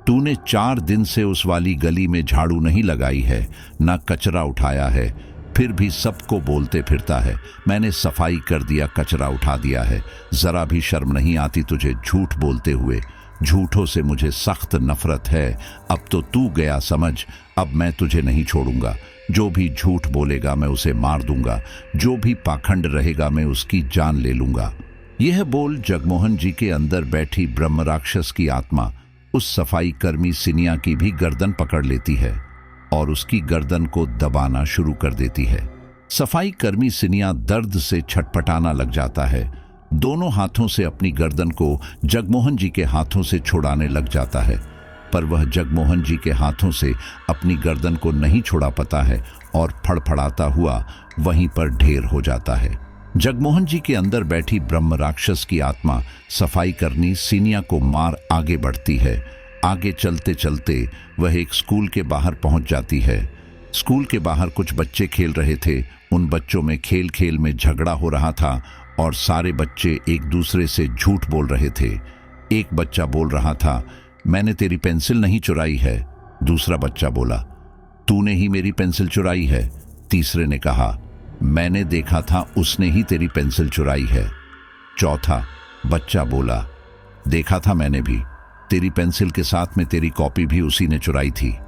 तूने 4 दिन से उस वाली गली में झाड़ू नहीं लगाई है, ना कचरा उठाया है, फिर भी सबको बोलते फिरता है मैंने सफाई कर दिया, कचरा उठा दिया है। जरा भी शर्म नहीं आती तुझे झूठ बोलते हुए? झूठों से मुझे सख्त नफरत है। अब तो तू गया समझ, अब मैं तुझे नहीं छोड़ूंगा। जो भी झूठ बोलेगा मैं उसे मार दूंगा, जो भी पाखंड रहेगा मैं उसकी जान ले लूंगा। यह बोल जगमोहन जी के अंदर बैठी ब्रह्म राक्षस की आत्मा उस सफाई कर्मी सिनिया की भी गर्दन पकड़ लेती है और उसकी गर्दन को दबाना शुरू कर देती है। सफाई कर्मी सिनिया दर्द से छटपटाना लग जाता है। दोनों हाथों से अपनी गर्दन को जगमोहन जी के हाथों से छुड़ाने लग जाता है, पर वह जगमोहन जी के हाथों से अपनी गर्दन को नहीं छुड़ा पाता है और फड़फड़ाता हुआ वहीं पर ढेर हो जाता है। जगमोहन जी के अंदर बैठी ब्रह्म राक्षस की आत्मा सफाई कर्मी सिनिया को मार आगे बढ़ती है। आगे चलते चलते वह एक स्कूल के बाहर पहुंच जाती है। स्कूल के बाहर कुछ बच्चे खेल रहे थे। उन बच्चों में खेल खेल में झगड़ा हो रहा था और सारे बच्चे एक दूसरे से झूठ बोल रहे थे। एक बच्चा बोल रहा था, मैंने तेरी पेंसिल नहीं चुराई है। दूसरा बच्चा बोला, तूने ही मेरी पेंसिल चुराई है। तीसरे ने कहा, मैंने देखा था उसने ही तेरी पेंसिल चुराई है। चौथा बच्चा बोला, देखा था मैंने भी, तेरी पेंसिल के साथ में तेरी कॉपी भी उसी ने चुराई थी।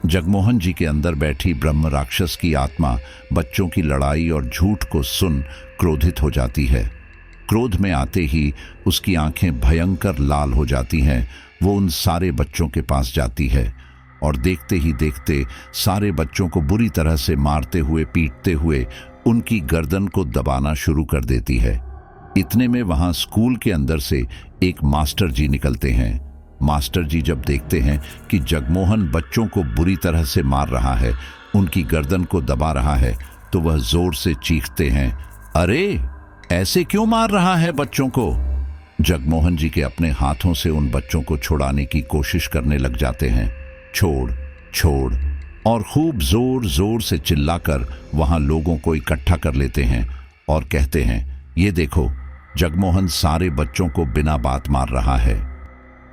जगमोहन जी के अंदर बैठी ब्रह्म राक्षस की आत्मा बच्चों की लड़ाई और झूठ को सुन क्रोधित हो जाती है। क्रोध में आते ही उसकी आंखें भयंकर लाल हो जाती हैं। वो उन सारे बच्चों के पास जाती है और देखते ही देखते सारे बच्चों को बुरी तरह से मारते हुए पीटते हुए उनकी गर्दन को दबाना शुरू कर देती है। इतने में वहां स्कूल के अंदर से एक मास्टर जी निकलते हैं। मास्टर जी जब देखते हैं कि जगमोहन बच्चों को बुरी तरह से मार रहा है, उनकी गर्दन को दबा रहा है, तो वह जोर से चीखते हैं, अरे ऐसे क्यों मार रहा है बच्चों को। जगमोहन जी के अपने हाथों से उन बच्चों को छुड़ाने की कोशिश करने लग जाते हैं। छोड़ छोड़, और खूब जोर जोर से चिल्लाकर वहां लोगों को इकट्ठा कर लेते हैं और कहते हैं, ये देखो जगमोहन सारे बच्चों को बिना बात मार रहा है।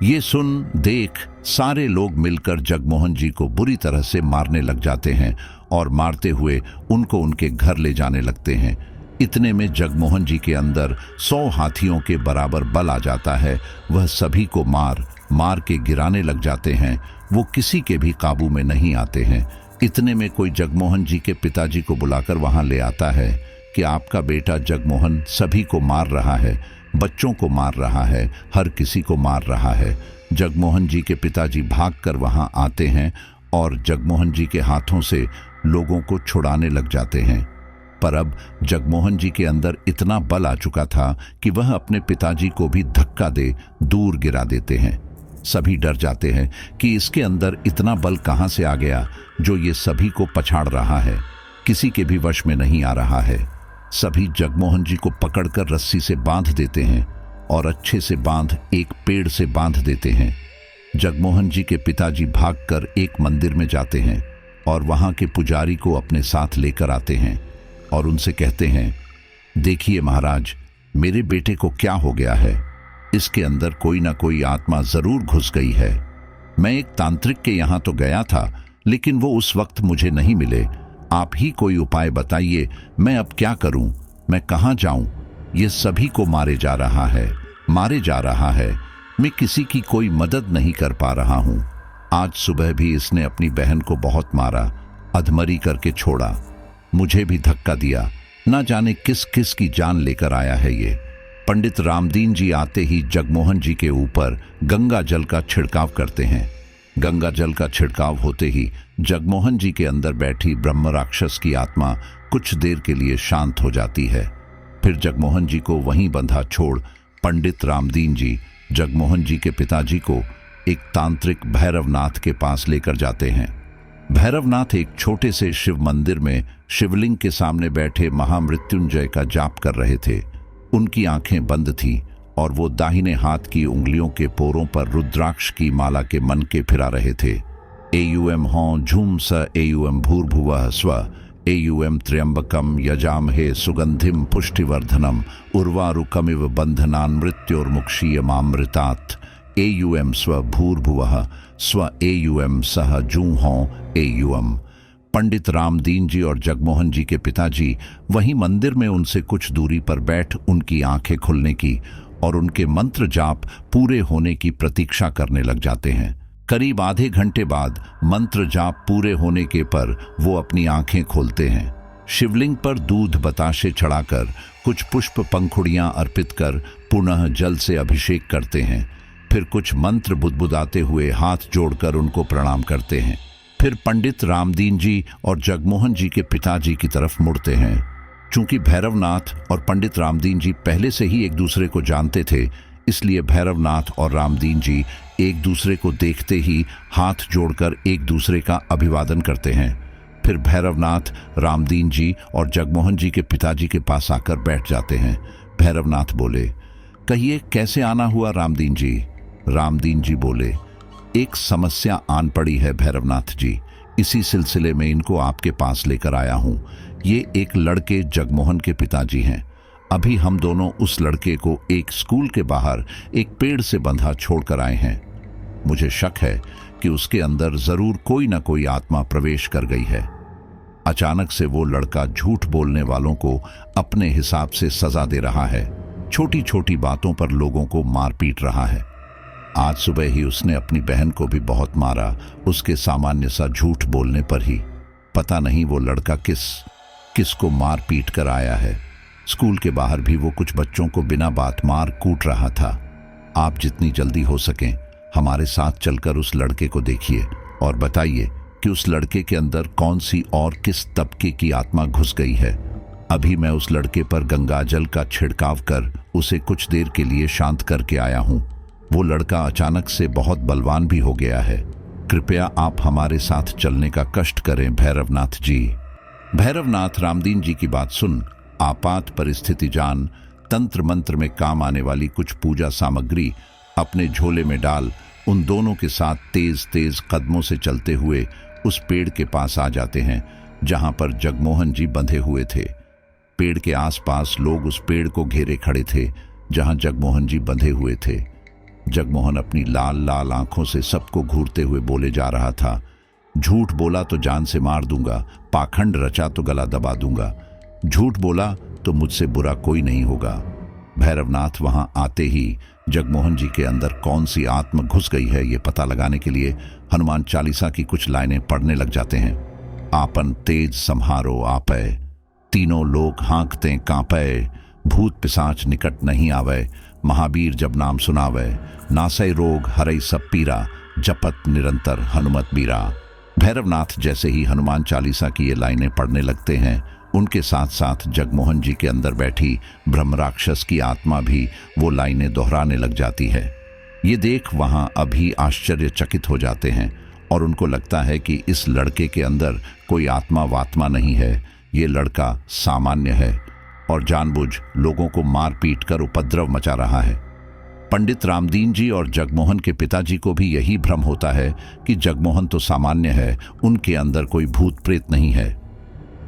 ये सुन देख सारे लोग मिलकर जगमोहन जी को बुरी तरह से मारने लग जाते हैं और मारते हुए उनको उनके घर ले जाने लगते हैं। इतने में जगमोहन जी के अंदर 100 हाथियों के बराबर बल आ जाता है। वह सभी को मार मार के गिराने लग जाते हैं। वो किसी के भी काबू में नहीं आते हैं। इतने में कोई जगमोहन जी के पिताजी को बुलाकर वहां ले आता है कि आपका बेटा जगमोहन सभी को मार रहा है, बच्चों को मार रहा है, हर किसी को मार रहा है। जगमोहन जी के पिताजी भागकर वहां आते हैं और जगमोहन जी के हाथों से लोगों को छुड़ाने लग जाते हैं। पर अब जगमोहन जी के अंदर इतना बल आ चुका था कि वह अपने पिताजी को भी धक्का दे दूर गिरा देते हैं। सभी डर जाते हैं कि इसके अंदर इतना बल कहां से आ गया जो ये सभी को पछाड़ रहा है, किसी के भी वश में नहीं आ रहा है। सभी जगमोहन जी को पकड़कर रस्सी से बांध देते हैं और अच्छे से बांध एक पेड़ से बांध देते हैं। जगमोहन जी के पिताजी भागकर एक मंदिर में जाते हैं और वहां के पुजारी को अपने साथ लेकर आते हैं और उनसे कहते हैं, देखिए महाराज, मेरे बेटे को क्या हो गया है। इसके अंदर कोई ना कोई आत्मा जरूर घुस गई है। मैं एक तांत्रिक के यहां तो गया था, लेकिन वो उस वक्त मुझे नहीं मिले। आप ही कोई उपाय बताइए, मैं अब क्या करूं, मैं कहां जाऊं। ये सभी को मारे जा रहा है। मैं किसी की कोई मदद नहीं कर पा रहा हूं। आज सुबह भी इसने अपनी बहन को बहुत मारा, अधमरी करके छोड़ा, मुझे भी धक्का दिया। ना जाने किस किस की जान लेकर आया है ये। पंडित रामदीन जी आते ही जगमोहन जी के ऊपर गंगा जल का छिड़काव करते हैं। गंगा जल का छिड़काव होते ही जगमोहन जी के अंदर बैठी ब्रह्म राक्षस की आत्मा कुछ देर के लिए शांत हो जाती है। फिर जगमोहन जी को वहीं बंधा छोड़ पंडित रामदीन जी जगमोहन जी के पिताजी को एक तांत्रिक भैरवनाथ के पास लेकर जाते हैं। भैरवनाथ एक छोटे से शिव मंदिर में शिवलिंग के सामने बैठे महामृत्युंजय का जाप कर रहे थे। उनकी आंखें बंद थीं और वो दाहिने हाथ की उंगलियों के पोरों पर रुद्राक्ष की माला के मनके फिरा रहे थे। एयुएम हों झूम स एयुएम भूर्भुवः स्व एयुएम त्र्यंबकम यजामहे सुगंधिम पुष्टिवर्धनम उर्वारुकमिव बंधनान् मृत्योर्मुक्षीयमामृतात् एयुएम स्व भूर्भुवः स्व एयुएम सह जूहों एयुएम। पंडित रामदीन जी और जगमोहन जी के पिताजी वहीं मंदिर में उनसे कुछ दूरी पर बैठ उनकी आंखें खुलने की और उनके मंत्र जाप पूरे होने की प्रतीक्षा करने लग जाते हैं। करीब आधे घंटे बाद मंत्र जाप पूरे होने के पर वो अपनी आंखें खोलते हैं। शिवलिंग पर दूध बताशे चढ़ाकर कुछ पुष्प पंखुड़ियां अर्पित कर पुनः जल से अभिषेक करते हैं। फिर कुछ मंत्र बुदबुदाते हुए हाथ जोड़कर उनको प्रणाम करते हैं। फिर पंडित रामदीन जी और जगमोहन जी के पिताजी की तरफ मुड़ते हैं। चूंकि भैरवनाथ और पंडित रामदीन जी पहले से ही एक दूसरे को जानते थे, इसलिए भैरवनाथ और रामदीन जी एक दूसरे को देखते ही हाथ जोड़कर एक दूसरे का अभिवादन करते हैं। फिर भैरवनाथ रामदीन जी और जगमोहन जी के पिताजी के पास आकर बैठ जाते हैं। भैरवनाथ बोले, कहिए कैसे आना हुआ रामदीन जी। रामदीन जी बोले, एक समस्या आन पड़ी है भैरवनाथ जी। इसी सिलसिले में इनको आपके पास लेकर आया हूं। ये एक लड़के जगमोहन के पिताजी हैं। अभी हम दोनों उस लड़के को एक स्कूल के बाहर एक पेड़ से बंधा छोड़कर आए हैं। मुझे शक है कि उसके अंदर जरूर कोई ना कोई आत्मा प्रवेश कर गई है। अचानक से वो लड़का झूठ बोलने वालों को अपने हिसाब से सजा दे रहा है, छोटी छोटी बातों पर लोगों को मार पीट रहा है। आज सुबह ही उसने अपनी बहन को भी बहुत मारा, उसके सामान्य सा झूठ बोलने पर ही। पता नहीं वो लड़का किसको मार पीट कर आया है। स्कूल के बाहर भी वो कुछ बच्चों को बिना बात मार कूट रहा था। आप जितनी जल्दी हो सकें हमारे साथ चलकर उस लड़के को देखिए और बताइए कि उस लड़के के अंदर कौन सी और किस तबके की आत्मा घुस गई है। अभी मैं उस लड़के पर गंगाजल का छिड़काव कर उसे कुछ देर के लिए शांत करके आया हूँ। वो लड़का अचानक से बहुत बलवान भी हो गया है। कृपया आप हमारे साथ चलने का कष्ट करें भैरवनाथ जी। भैरवनाथ रामदीन जी की बात सुन आपात परिस्थिति जान तंत्र मंत्र में काम आने वाली कुछ पूजा सामग्री अपने झोले में डाल उन दोनों के साथ तेज तेज कदमों से चलते हुए उस पेड़ के पास आ जाते हैं जहां पर जगमोहन जी बंधे हुए थे। पेड़ के आसपास लोग उस पेड़ को घेरे खड़े थे जहां जगमोहन जी बंधे हुए थे। जगमोहन अपनी लाल लाल आंखों से सबको घूरते हुए बोले जा रहा था, झूठ बोला तो जान से मार दूंगा, पाखंड रचा तो गला दबा दूंगा, झूठ बोला तो मुझसे बुरा कोई नहीं होगा। भैरवनाथ वहां आते ही जगमोहन जी के अंदर कौन सी आत्मा घुस गई है ये पता लगाने के लिए हनुमान चालीसा की कुछ लाइनें पढ़ने लग जाते हैं। आपन तेज संहारो आपै, तीनों लोग हाँकते कांपै, भूत पिशाच निकट नहीं आवे, महावीर जब नाम सुनावे, नासै रोग हरई सब पीरा, जपत निरंतर हनुमत बीरा। भैरवनाथ जैसे ही हनुमान चालीसा की ये लाइनें पढ़ने लगते हैं उनके साथ साथ जगमोहन जी के अंदर बैठी ब्रह्म राक्षस की आत्मा भी वो लाइनें दोहराने लग जाती है। ये देख वहां अभी आश्चर्यचकित हो जाते हैं और उनको लगता है कि इस लड़के के अंदर कोई आत्मा वात्मा नहीं है, ये लड़का सामान्य है और जानबूझ लोगों को मार पीट कर उपद्रव मचा रहा है। पंडित रामदीन जी और जगमोहन के पिताजी को भी यही भ्रम होता है कि जगमोहन तो सामान्य है, उनके अंदर कोई भूत प्रेत नहीं है।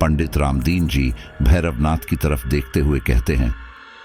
पंडित रामदीन जी भैरवनाथ की तरफ देखते हुए कहते हैं,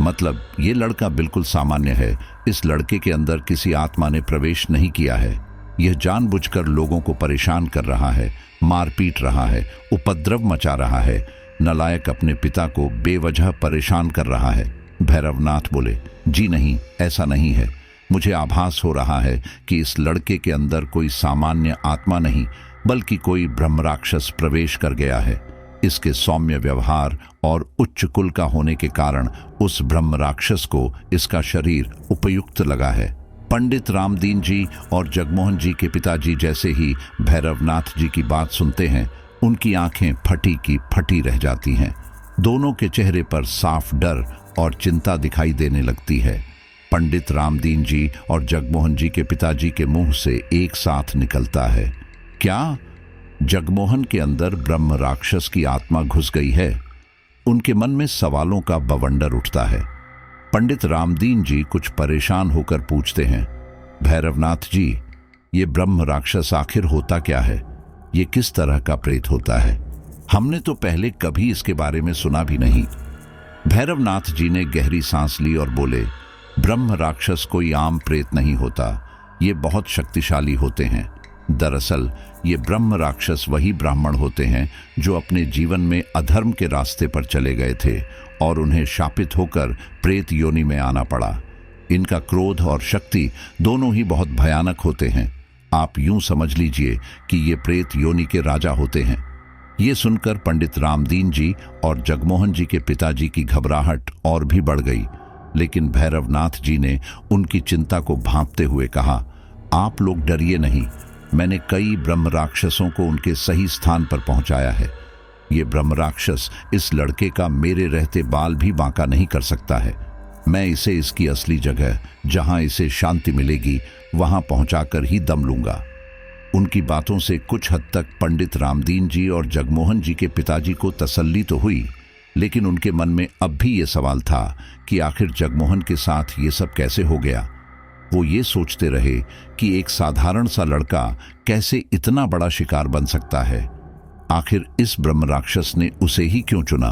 मतलब ये लड़का बिल्कुल सामान्य है, इस लड़के के अंदर किसी आत्मा ने प्रवेश नहीं किया है। यह जानबूझकर लोगों को परेशान कर रहा है, मार पीट रहा है, उपद्रव मचा रहा है, नालायक अपने पिता को बेवजह परेशान कर रहा है। भैरवनाथ बोले, जी नहीं, ऐसा नहीं है। मुझे आभास हो रहा है कि इस लड़के के अंदर कोई सामान्य आत्मा नहीं बल्कि कोई ब्रह्म राक्षस प्रवेश कर गया है। इसके सौम्य व्यवहार और उच्च कुल का होने के कारण उस ब्रह्म राक्षस को इसका शरीर उपयुक्त लगा है। पंडित रामदीन जी और जगमोहन जी के पिताजी जैसे ही भैरवनाथ जी की बात सुनते हैं उनकी आंखें फटी की फटी रह जाती हैं। दोनों के चेहरे पर साफ डर और चिंता दिखाई देने लगती है। पंडित रामदीन जी और जगमोहन जी के पिताजी के मुंह से एक साथ निकलता है, क्या जगमोहन के अंदर ब्रह्म राक्षस की आत्मा घुस गई है? उनके मन में सवालों का बवंडर उठता है। पंडित रामदीन जी कुछ परेशान होकर पूछते हैं, भैरवनाथ जी, ये ब्रह्म राक्षस आखिर होता क्या है? ये किस तरह का प्रेत होता है? हमने तो पहले कभी इसके बारे में सुना भी नहीं। भैरवनाथ जी ने गहरी सांस ली और बोले, ब्रह्म राक्षस कोई आम प्रेत नहीं होता, ये बहुत शक्तिशाली होते हैं। दरअसल ये ब्रह्म राक्षस वही ब्राह्मण होते हैं जो अपने जीवन में अधर्म के रास्ते पर चले गए थे और उन्हें शापित होकर प्रेत योनि में आना पड़ा। इनका क्रोध और शक्ति दोनों ही बहुत भयानक होते हैं। आप यूं समझ लीजिए कि ये प्रेत योनि के राजा होते हैं। ये सुनकर पंडित रामदीन जी और जगमोहन जी के पिताजी की घबराहट और भी बढ़ गई, लेकिन भैरवनाथ जी ने उनकी चिंता को भांपते हुए कहा, आप लोग डरिए नहीं, मैंने कई ब्रह्म राक्षसों को उनके सही स्थान पर पहुंचाया है। ये ब्रह्म राक्षस इस लड़के का मेरे रहते बाल भी बांका नहीं कर सकता है। मैं इसे इसकी असली जगह जहां इसे शांति मिलेगी वहां पहुंचाकर ही दम लूंगा। उनकी बातों से कुछ हद तक पंडित रामदीन जी और जगमोहन जी के पिताजी को तसल्ली तो हुई, लेकिन उनके मन में अब भी ये सवाल था कि आखिर जगमोहन के साथ ये सब कैसे हो गया। वो ये सोचते रहे कि एक साधारण सा लड़का कैसे इतना बड़ा शिकार बन सकता है। आखिर इस ब्रह्म राक्षस ने उसे ही क्यों चुना,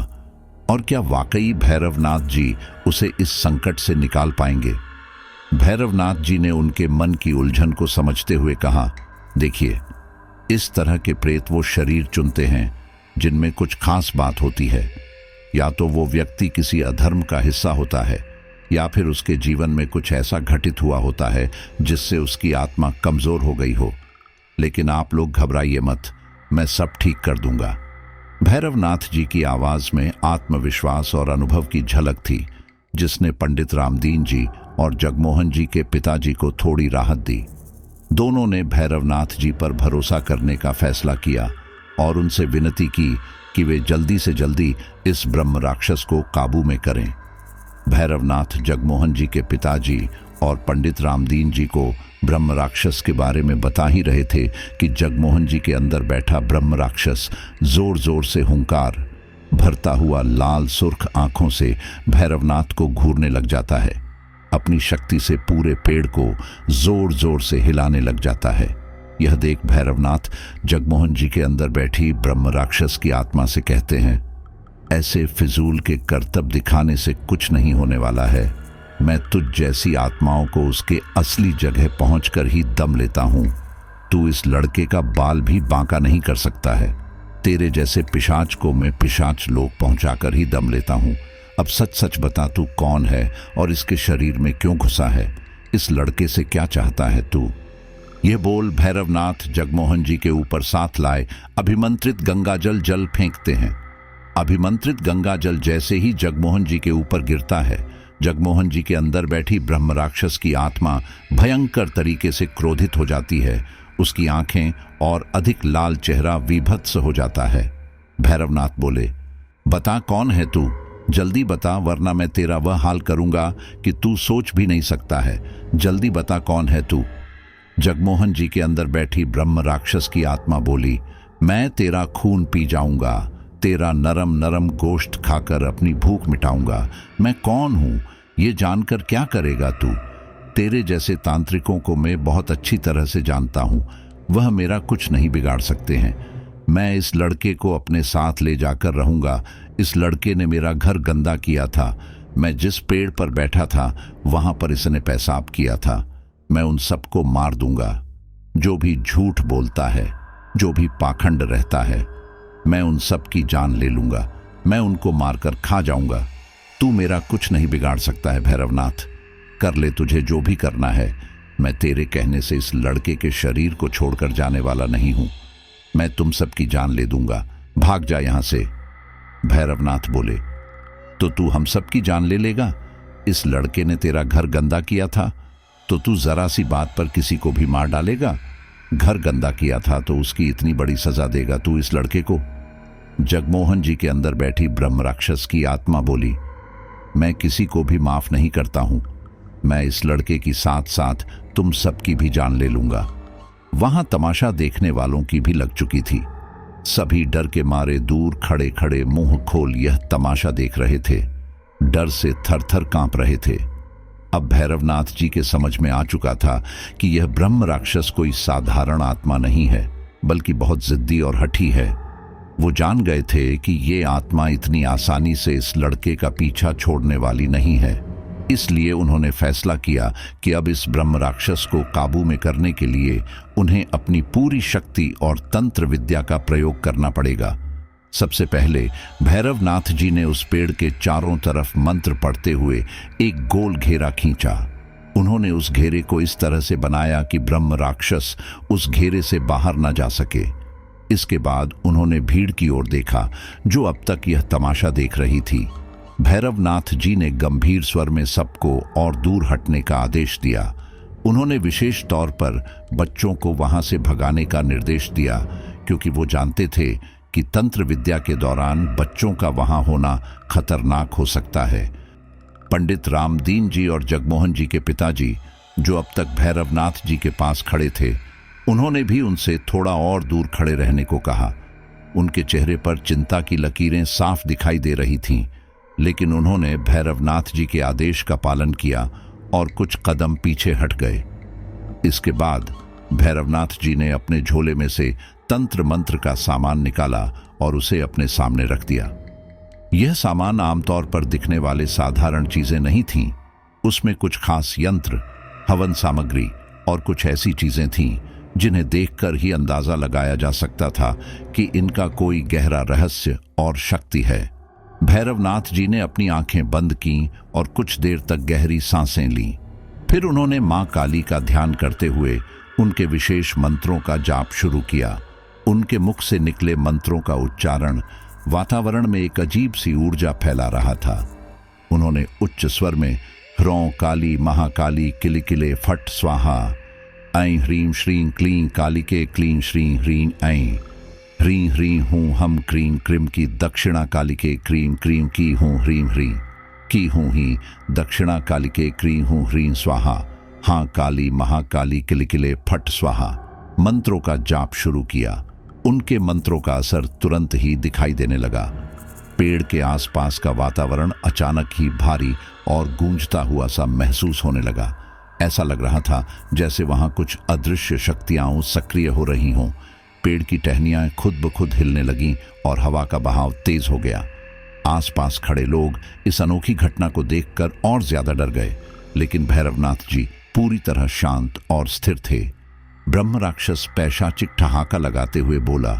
और क्या वाकई भैरवनाथ जी उसे इस संकट से निकाल पाएंगे? भैरवनाथ जी ने उनके मन की उलझन को समझते हुए कहा, देखिए, इस तरह के प्रेत वो शरीर चुनते हैं जिनमें कुछ खास बात होती है। या तो वो व्यक्ति किसी अधर्म का हिस्सा होता है, या फिर उसके जीवन में कुछ ऐसा घटित हुआ होता है जिससे उसकी आत्मा कमजोर हो गई हो। लेकिन आप लोग घबराइए मत, मैं सब ठीक कर दूंगा। भैरवनाथ जी की आवाज में आत्मविश्वास और अनुभव की झलक थी, जिसने पंडित रामदीन जी और जगमोहन जी के पिताजी को थोड़ी राहत दी। दोनों ने भैरवनाथ जी पर भरोसा करने का फैसला किया और उनसे विनती की कि वे जल्दी से जल्दी इस ब्रह्म राक्षस को काबू में करें। भैरवनाथ जगमोहन जी के पिताजी और पंडित रामदीन जी को ब्रह्म राक्षस के बारे में बता ही रहे थे कि जगमोहन जी के अंदर बैठा ब्रह्म राक्षस जोर जोर से हुंकार भरता हुआ लाल सुर्ख आंखों से भैरवनाथ को घूरने लग जाता है। अपनी शक्ति से पूरे पेड़ को जोर जोर से हिलाने लग जाता है। यह देख भैरवनाथ जगमोहन जी के अंदर बैठी ब्रह्म राक्षस की आत्मा से कहते हैं, ऐसे फिजूल के करतब दिखाने से कुछ नहीं होने वाला है। मैं तुझ जैसी आत्माओं को उसके असली जगह पहुंचकर ही दम लेता हूं। तू इस लड़के का बाल भी बांका नहीं कर सकता है। तेरे जैसे पिशाच को मैं पिशाच लोक पहुंचाकर ही दम लेता हूं। अब सच सच बता, तू कौन है और इसके शरीर में क्यों घुसा है? इस लड़के से क्या चाहता है तू? ये बोल भैरवनाथ जगमोहन जी के ऊपर साथ लाए अभिमंत्रित गंगाजल जल फेंकते हैं। अभिमंत्रित गंगाजल जैसे ही जगमोहन जी के ऊपर गिरता है, जगमोहन जी के अंदर बैठी ब्रह्म राक्षस की आत्मा भयंकर तरीके से क्रोधित हो जाती है। उसकी आंखें और अधिक लाल चेहरा विभत्स हो जाता है। भैरवनाथ बोले, बता कौन है तू? जल्दी बता, वरना मैं तेरा वह हाल करूंगा कि तू सोच भी नहीं सकता है। जल्दी बता कौन है तू? जगमोहन जी के अंदर बैठी ब्रह्म राक्षस की आत्मा बोली, मैं तेरा खून पी जाऊंगा, तेरा नरम नरम गोश्त खाकर अपनी भूख मिटाऊंगा। मैं कौन हूं ये जानकर क्या करेगा तू? तेरे जैसे तांत्रिकों को मैं बहुत अच्छी तरह से जानता हूं, वह मेरा कुछ नहीं बिगाड़ सकते हैं। मैं इस लड़के को अपने साथ ले जाकर रहूंगा। इस लड़के ने मेरा घर गंदा किया था। मैं जिस पेड़ पर बैठा था वहां पर इसने पेशाब किया था। मैं उन सबको मार दूंगा जो भी झूठ बोलता है, जो भी पाखंड रहता है। मैं उन सब की जान ले लूंगा। मैं उनको मारकर खा जाऊंगा। तू मेरा कुछ नहीं बिगाड़ सकता है भैरवनाथ। कर ले तुझे जो भी करना है। मैं तेरे कहने से इस लड़के के शरीर को छोड़कर जाने वाला नहीं हूं। मैं तुम सबकी जान ले दूंगा। भाग जा यहां से। भैरवनाथ बोले, तो तू हम सबकी जान ले लेगा? इस लड़के ने तेरा घर गंदा किया था तो तू जरा सी बात पर किसी को भी मार डालेगा? घर गंदा किया था तो उसकी इतनी बड़ी सजा देगा तू इस लड़के को? जगमोहन जी के अंदर बैठी ब्रह्म राक्षस की आत्मा बोली, मैं किसी को भी माफ नहीं करता हूं। मैं इस लड़के की साथ साथ तुम सबकी भी जान ले लूंगा। वहां तमाशा देखने वालों की भी लग चुकी थी। सभी डर के मारे दूर खड़े खड़े मुंह खोल यह तमाशा देख रहे थे। डर से थर थर कांप रहे थे। अब भैरवनाथ जी के समझ में आ चुका था कि यह ब्रह्म राक्षस कोई साधारण आत्मा नहीं है, बल्कि बहुत जिद्दी और हठी है। वो जान गए थे कि ये आत्मा इतनी आसानी से इस लड़के का पीछा छोड़ने वाली नहीं है। इसलिए उन्होंने फैसला किया कि अब इस ब्रह्म राक्षस को काबू में करने के लिए उन्हें अपनी पूरी शक्ति और तंत्र विद्या का प्रयोग करना पड़ेगा। सबसे पहले भैरवनाथ जी ने उस पेड़ के चारों तरफ मंत्र पढ़ते हुए एक गोल घेरा खींचा। उन्होंने उस घेरे को इस तरह से बनाया कि ब्रह्म राक्षस उस घेरे से बाहर न जा सके। इसके बाद उन्होंने भीड़ की ओर देखा जो अब तक यह तमाशा देख रही थी। भैरवनाथ जी ने गंभीर स्वर में सबको और दूर हटने का आदेश दिया। उन्होंने विशेष तौर पर बच्चों को वहां से भगाने का निर्देश दिया, क्योंकि वो जानते थे कि तंत्र विद्या के दौरान बच्चों का वहां होना खतरनाक हो सकता है। पंडित रामदीन जी और जगमोहन जी के पिताजी, जो अब तक भैरवनाथ जी के पास खड़े थे, उन्होंने भी उनसे थोड़ा और दूर खड़े रहने को कहा। उनके चेहरे पर चिंता की लकीरें साफ दिखाई दे रही थीं, लेकिन उन्होंने भैरवनाथ जी के आदेश का पालन किया और कुछ कदम पीछे हट गए। इसके बाद भैरवनाथ जी ने अपने झोले में से तंत्र मंत्र का सामान निकाला और उसे अपने सामने रख दिया। यह सामान आमतौर पर दिखने वाले साधारण चीजें नहीं थीं। उसमें कुछ खास यंत्र, हवन सामग्री और कुछ ऐसी चीजें थीं जिन्हें देखकर ही अंदाजा लगाया जा सकता था कि इनका कोई गहरा रहस्य और शक्ति है। भैरवनाथ जी ने अपनी आंखें बंद कीं और कुछ देर तक गहरी सांसें लीं। फिर उन्होंने मां काली का ध्यान करते हुए उनके विशेष मंत्रों का जाप शुरू किया। उनके मुख से निकले मंत्रों का उच्चारण वातावरण में एक अजीब सी ऊर्जा फैला रहा था। उन्होंने उच्च स्वर में ह्रौं काली महाकाली किलिकिले फट स्वाहा, ऐं ह्रीं श्रीं क्लीं कालिके क्लीं श्रीं ह्रीं ऐं, ह्रीं ह्रीं हूं हम क्रीं क्रीं की दक्षिणा कालिके क्रीं क्रीं की हूं ह्रीं ह्रीं की हूं ही दक्षिणा कालिके क्रीं हूं ह्रीं स्वाहा, हाँ काली महाकाली किलिकिले फट स्वाहा। मंत्रों का जाप शुरू किया। उनके मंत्रों का असर तुरंत ही दिखाई देने लगा। पेड़ के आसपास का वातावरण अचानक ही भारी और गूंजता हुआ सा महसूस होने लगा। ऐसा लग रहा था जैसे वहां कुछ अदृश्य शक्तियां सक्रिय हो रही हों। पेड़ की टहनियां खुद ब खुद हिलने लगीं और हवा का बहाव तेज हो गया। आसपास खड़े लोग इस अनोखी घटना को देखकर और ज्यादा डर गए, लेकिन भैरवनाथ जी पूरी तरह शांत और स्थिर थे। ब्रह्म राक्षस पैशाचिक ठहाका लगाते हुए बोला,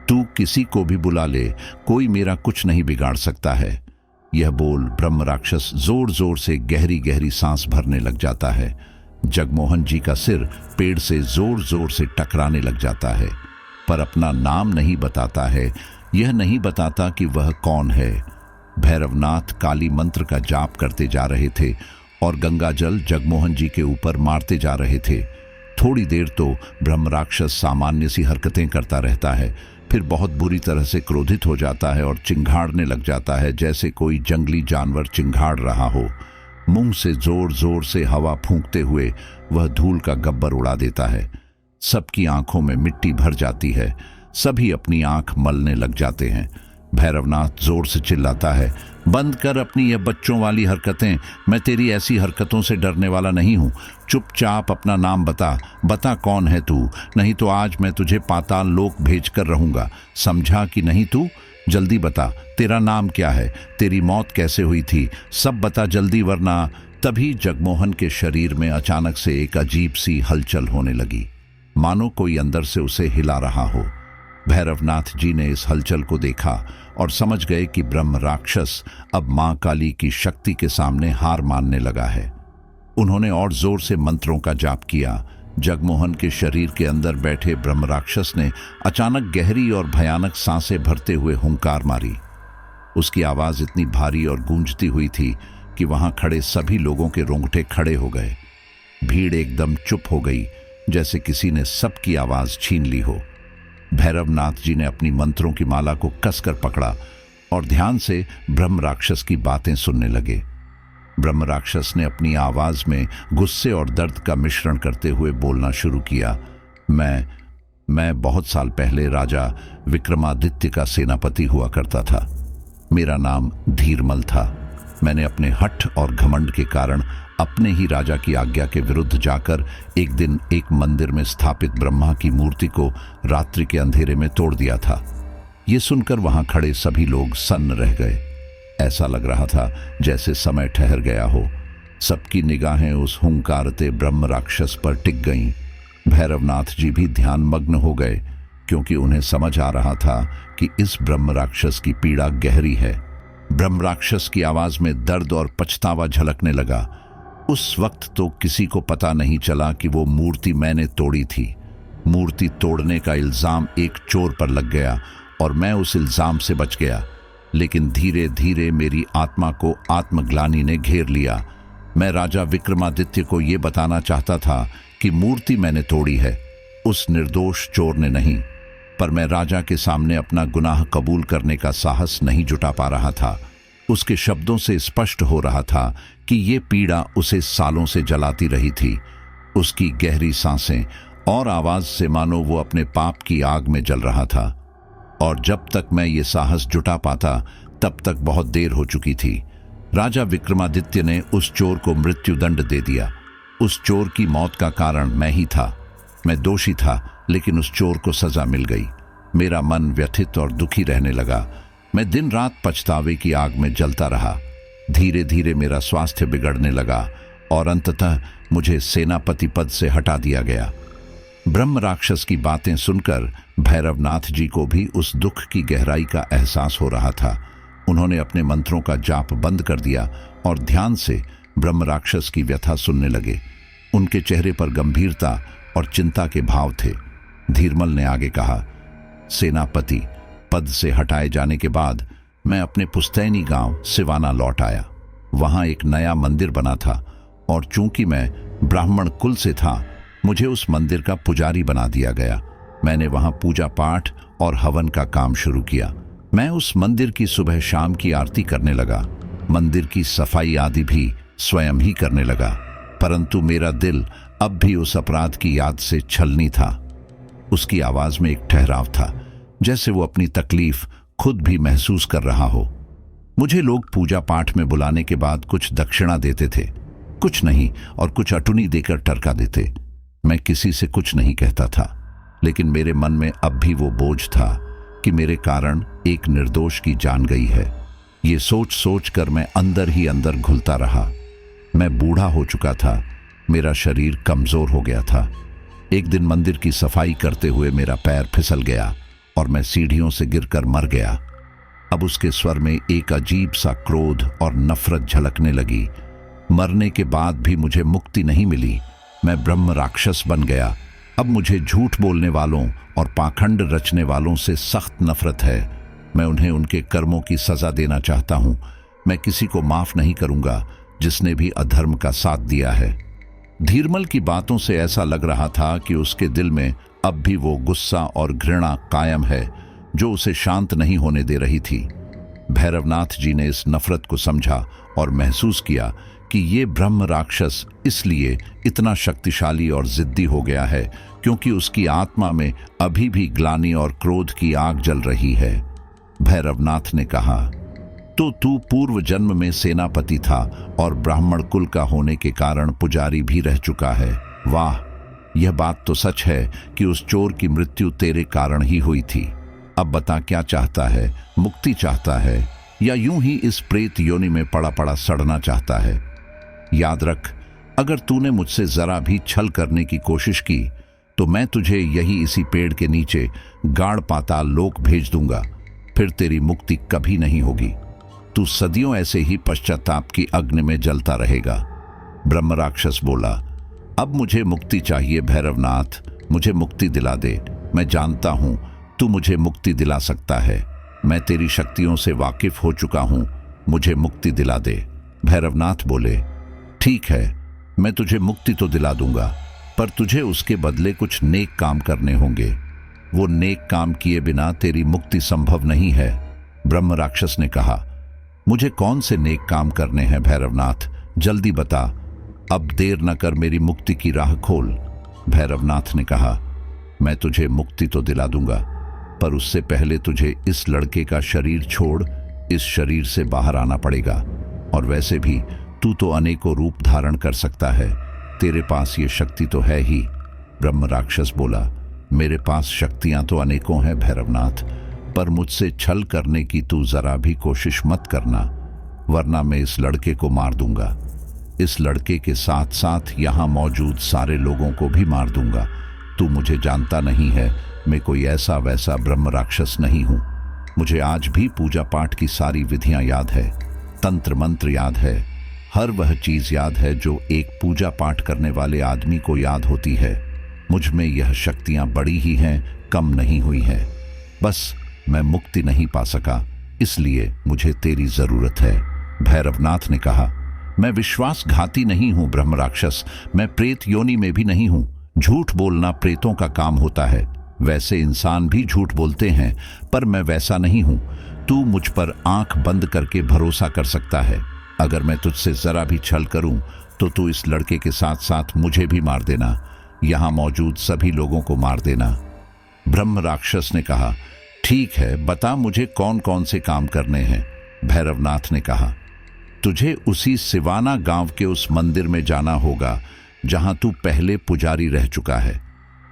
तू किसी को भी बुला ले, कोई मेरा कुछ नहीं बिगाड़ सकता है। यह बोल ब्रह्म राक्षस जोर जोर से गहरी गहरी सांस भरने लग जाता है। जगमोहन जी का सिर पेड़ से जोर जोर से टकराने लग जाता है, पर अपना नाम नहीं बताता है। यह नहीं बताता कि वह कौन है। भैरवनाथ काली मंत्र का जाप करते जा रहे थे और गंगा जल जगमोहन जी के ऊपर मारते जा रहे थे। थोड़ी देर तो ब्रह्म राक्षस सामान्य सी हरकतें करता रहता है, फिर बहुत बुरी तरह से क्रोधित हो जाता है और चिंघाड़ने लग जाता है जैसे कोई जंगली जानवर चिंघाड़ रहा हो। मुंह से जोर जोर से हवा फूंकते हुए वह धूल का गब्बर उड़ा देता है। सबकी आंखों में मिट्टी भर जाती है। सभी अपनी आंख मलने लग जाते हैं। भैरवनाथ जोर से चिल्लाता है, बंद कर अपनी ये बच्चों वाली हरकतें। मैं तेरी ऐसी हरकतों से डरने वाला नहीं हूं। चुपचाप अपना नाम बता कौन है तू, नहीं तो आज मैं तुझे पाताल लोक भेज कर रहूंगा। समझा कि नहीं तू? जल्दी बता, तेरा नाम क्या है, तेरी मौत कैसे हुई थी, सब बता जल्दी, वरना। तभी जगमोहन के शरीर में अचानक से एक अजीब सी हलचल होने लगी, मानो कोई अंदर से उसे हिला रहा हो। भैरवनाथ जी ने इस हलचल को देखा और समझ गए कि ब्रह्म राक्षस अब मां काली की शक्ति के सामने हार मानने लगा है। उन्होंने और जोर से मंत्रों का जाप किया। जगमोहन के शरीर के अंदर बैठे ब्रह्म राक्षस ने अचानक गहरी और भयानक सांसें भरते हुए हुंकार मारी। उसकी आवाज इतनी भारी और गूंजती हुई थी कि वहां खड़े सभी लोगों के रोंगटे खड़े हो गए। भीड़ एकदम चुप हो गई, जैसे किसी ने सबकी आवाज छीन ली हो। भैरवनाथ जी ने अपनी मंत्रों की माला को कसकर पकड़ा और ध्यान से ब्रह्म राक्षस की बातें सुनने लगे। ब्रह्म राक्षस ने अपनी आवाज में गुस्से और दर्द का मिश्रण करते हुए बोलना शुरू किया। मैं बहुत साल पहले राजा विक्रमादित्य का सेनापति हुआ करता था। मेरा नाम धीरमल था। मैंने अपने हठ और घमंड के कारण अपने ही राजा की आज्ञा के विरुद्ध जाकर एक दिन एक मंदिर में स्थापित ब्रह्मा की मूर्ति को रात्रि के अंधेरे में तोड़ दिया था। ये सुनकर वहां खड़े सभी लोग सन्न रह गए। ऐसा लग रहा था जैसे समय ठहर गया हो। सबकी निगाहें उस हुंकारते ब्रह्म राक्षस पर टिक गईं। भैरवनाथ जी भी ध्यान मग्न हो गए, क्योंकि उन्हें समझ आ रहा था कि इस ब्रह्म राक्षस की पीड़ा गहरी है। ब्रह्म राक्षस की आवाज में दर्द और पछतावा झलकने लगा। उस वक्त तो किसी को पता नहीं चला कि वो मूर्ति मैंने तोड़ी थी। मूर्ति तोड़ने का इल्जाम एक चोर पर लग गया और मैं उस इल्जाम से बच गया, लेकिन धीरे धीरे मेरी आत्मा को आत्मग्लानि ने घेर लिया। मैं राजा विक्रमादित्य को ये बताना चाहता था कि मूर्ति मैंने तोड़ी है, उस निर्दोष चोर ने नहीं। पर मैं राजा के सामने अपना गुनाह कबूल करने का साहस नहीं जुटा पा रहा था। उसके शब्दों से स्पष्ट हो रहा था कि ये पीड़ा उसे सालों से जलाती रही थी। उसकी गहरी सांसें और आवाज से मानो वो अपने पाप की आग में जल रहा था। और जब तक मैं ये साहस जुटा पाता, तब तक बहुत देर हो चुकी थी। राजा विक्रमादित्य ने उस चोर को मृत्युदंड दे दिया। उस चोर की मौत का कारण मैं ही था। मैं दोषी था, लेकिन उस चोर को सजा मिल गई। मेरा मन व्यथित और दुखी रहने लगा। मैं दिन रात पछतावे की आग में जलता रहा। धीरे धीरे मेरा स्वास्थ्य बिगड़ने लगा और अंततः मुझे सेनापति पद से हटा दिया गया। ब्रह्म राक्षस की बातें सुनकर भैरवनाथ जी को भी उस दुख की गहराई का एहसास हो रहा था। उन्होंने अपने मंत्रों का जाप बंद कर दिया और ध्यान से ब्रह्म राक्षस की व्यथा सुनने लगे। उनके चेहरे पर गंभीरता और चिंता के भाव थे। धीरमल ने आगे कहा, सेनापति पद से हटाए जाने के बाद मैं अपने पुस्तैनी गांव सिवाना लौट आया। वहां एक नया मंदिर बना था और चूंकि मैं ब्राह्मण कुल से था, मुझे उस मंदिर का पुजारी बना दिया गया। मैंने वहां पूजा पाठ और हवन का काम शुरू किया। मैं उस मंदिर की सुबह शाम की आरती करने लगा। मंदिर की सफाई आदि भी स्वयं ही करने लगा, परंतु मेरा दिल अब भी उस अपराध की याद से छलनी था। उसकी आवाज में एक ठहराव था, जैसे वो अपनी तकलीफ खुद भी महसूस कर रहा हो। मुझे लोग पूजा पाठ में बुलाने के बाद कुछ दक्षिणा देते थे, कुछ नहीं और कुछ अटुनी देकर टरका देते। मैं किसी से कुछ नहीं कहता था, लेकिन मेरे मन में अब भी वो बोझ था कि मेरे कारण एक निर्दोष की जान गई है। ये सोच सोच कर मैं अंदर ही अंदर घुलता रहा। मैं बूढ़ा हो चुका था, मेरा शरीर कमजोर हो गया था। एक दिन मंदिर की सफाई करते हुए मेरा पैर फिसल गया और मैं सीढ़ियों से गिरकर मर गया। अब उसके स्वर में एक अजीब सा क्रोध और नफरत झलकने लगी। मरने के बाद भी मुझे मुक्ति नहीं मिली। मैं ब्रह्म राक्षस बन गया। अब मुझे झूठ बोलने वालों और पाखंड रचने वालों से सख्त नफरत है। मैं उन्हें उनके कर्मों की सजा देना चाहता हूं। मैं किसी को माफ नहीं करूंगा जिसने भी अधर्म का साथ दिया है। धीरमल की बातों से ऐसा लग रहा था कि उसके दिल में अब भी वो गुस्सा और घृणा कायम है जो उसे शांत नहीं होने दे रही थी। भैरवनाथ जी ने इस नफरत को समझा और महसूस किया कि ये ब्रह्म राक्षस इसलिए इतना शक्तिशाली और जिद्दी हो गया है क्योंकि उसकी आत्मा में अभी भी ग्लानि और क्रोध की आग जल रही है। भैरवनाथ ने कहा, तो तू पूर्व जन्म में सेनापति था और ब्राह्मण कुल का होने के कारण पुजारी भी रह चुका है। वाह, यह बात तो सच है कि उस चोर की मृत्यु तेरे कारण ही हुई थी। अब बता, क्या चाहता है? मुक्ति चाहता है या यूं ही इस प्रेत योनि में पड़ा पड़ा सड़ना चाहता है? याद रख, अगर तूने मुझसे जरा भी छल करने की कोशिश की तो मैं तुझे यही इसी पेड़ के नीचे गाढ़ पाताल लोक भेज दूंगा। फिर तेरी मुक्ति कभी नहीं होगी। तू सदियों ऐसे ही पश्चाताप की अग्नि में जलता रहेगा। ब्रह्म राक्षस बोला, अब मुझे मुक्ति चाहिए भैरवनाथ, मुझे मुक्ति दिला दे। मैं जानता हूं तू मुझे मुक्ति दिला सकता है। मैं तेरी शक्तियों से वाकिफ हो चुका हूं, मुझे मुक्ति दिला दे। भैरवनाथ बोले, ठीक है, मैं तुझे मुक्ति तो दिला दूंगा, पर तुझे उसके बदले कुछ नेक काम करने होंगे। वो नेक काम किए बिना तेरी मुक्ति संभव नहीं है। ब्रह्म राक्षस ने कहा, मुझे कौन से नेक काम करने हैं भैरवनाथ, जल्दी बता। अब देर न कर, मेरी मुक्ति की राह खोल। भैरवनाथ ने कहा, मैं तुझे मुक्ति तो दिला दूंगा, पर उससे पहले तुझे इस लड़के का शरीर छोड़ इस शरीर से बाहर आना पड़ेगा। और वैसे भी तू तो अनेकों रूप धारण कर सकता है, तेरे पास ये शक्ति तो है ही। ब्रह्म राक्षस बोला, मेरे पास शक्तियां तो अनेकों हैं भैरवनाथ, पर मुझसे छल करने की तू जरा भी कोशिश मत करना, वरना मैं इस लड़के को मार दूंगा। इस लड़के के साथ साथ यहाँ मौजूद सारे लोगों को भी मार दूंगा। तू मुझे जानता नहीं है, मैं कोई ऐसा वैसा ब्रह्म राक्षस नहीं हूं। मुझे आज भी पूजा पाठ की सारी विधियां याद है, तंत्र मंत्र याद है, हर वह चीज याद है जो एक पूजा पाठ करने वाले आदमी को याद होती है। मुझ में यह शक्तियां बड़ी ही हैं, कम नहीं हुई हैं। बस मैं मुक्ति नहीं पा सका, इसलिए मुझे तेरी जरूरत है। भैरवनाथ ने कहा, मैं विश्वासघाती नहीं हूं ब्रह्म राक्षस, मैं प्रेत योनि में भी नहीं हूं। झूठ बोलना प्रेतों का काम होता है, वैसे इंसान भी झूठ बोलते हैं, पर मैं वैसा नहीं हूं। तू मुझ पर आंख बंद करके भरोसा कर सकता है। अगर मैं तुझसे जरा भी छल करूं तो तू इस लड़के के साथ साथ मुझे भी मार देना, यहां मौजूद सभी लोगों को मार देना। ब्रह्म राक्षस ने कहा, ठीक है, बता मुझे कौन कौन से काम करने हैं। भैरवनाथ ने कहा, तुझे उसी सिवाना गांव के उस मंदिर में जाना होगा जहां तू पहले पुजारी रह चुका है।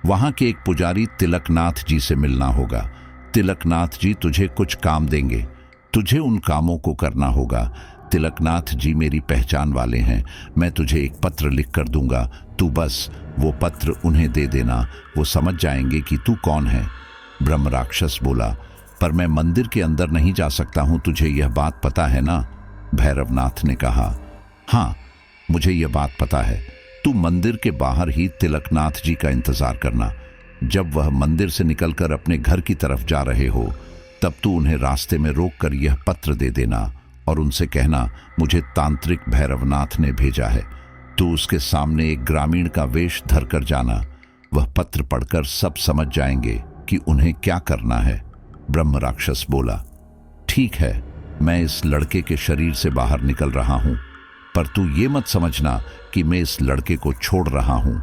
वहां के एक पुजारी तिलकनाथ जी से मिलना होगा। तिलकनाथ जी तुझे कुछ काम देंगे, तुझे उन कामों को करना होगा। तिलकनाथ जी मेरी पहचान वाले हैं, मैं तुझे एक पत्र लिख कर दूंगा, तू बस वो पत्र उन्हें दे देना, वो समझ जाएंगे कि तू कौन है। ब्रह्म राक्षस बोला, पर मैं मंदिर के अंदर नहीं जा सकता हूं, तुझे यह बात पता है ना? भैरवनाथ ने कहा, हाँ मुझे यह बात पता है। तू मंदिर के बाहर ही तिलकनाथ जी का इंतजार करना। जब वह मंदिर से निकलकर अपने घर की तरफ जा रहे हो तब तू उन्हें रास्ते में रोककर यह पत्र दे देना और उनसे कहना, मुझे तांत्रिक भैरवनाथ ने भेजा है। तू उसके सामने एक ग्रामीण का वेश धरकर जाना। वह पत्र पढ़कर सब समझ जाएंगे कि उन्हें क्या करना है। ब्रह्म राक्षस बोला, ठीक है, मैं इस लड़के के शरीर से बाहर निकल रहा हूं, पर तू ये मत समझना कि मैं इस लड़के को छोड़ रहा हूं।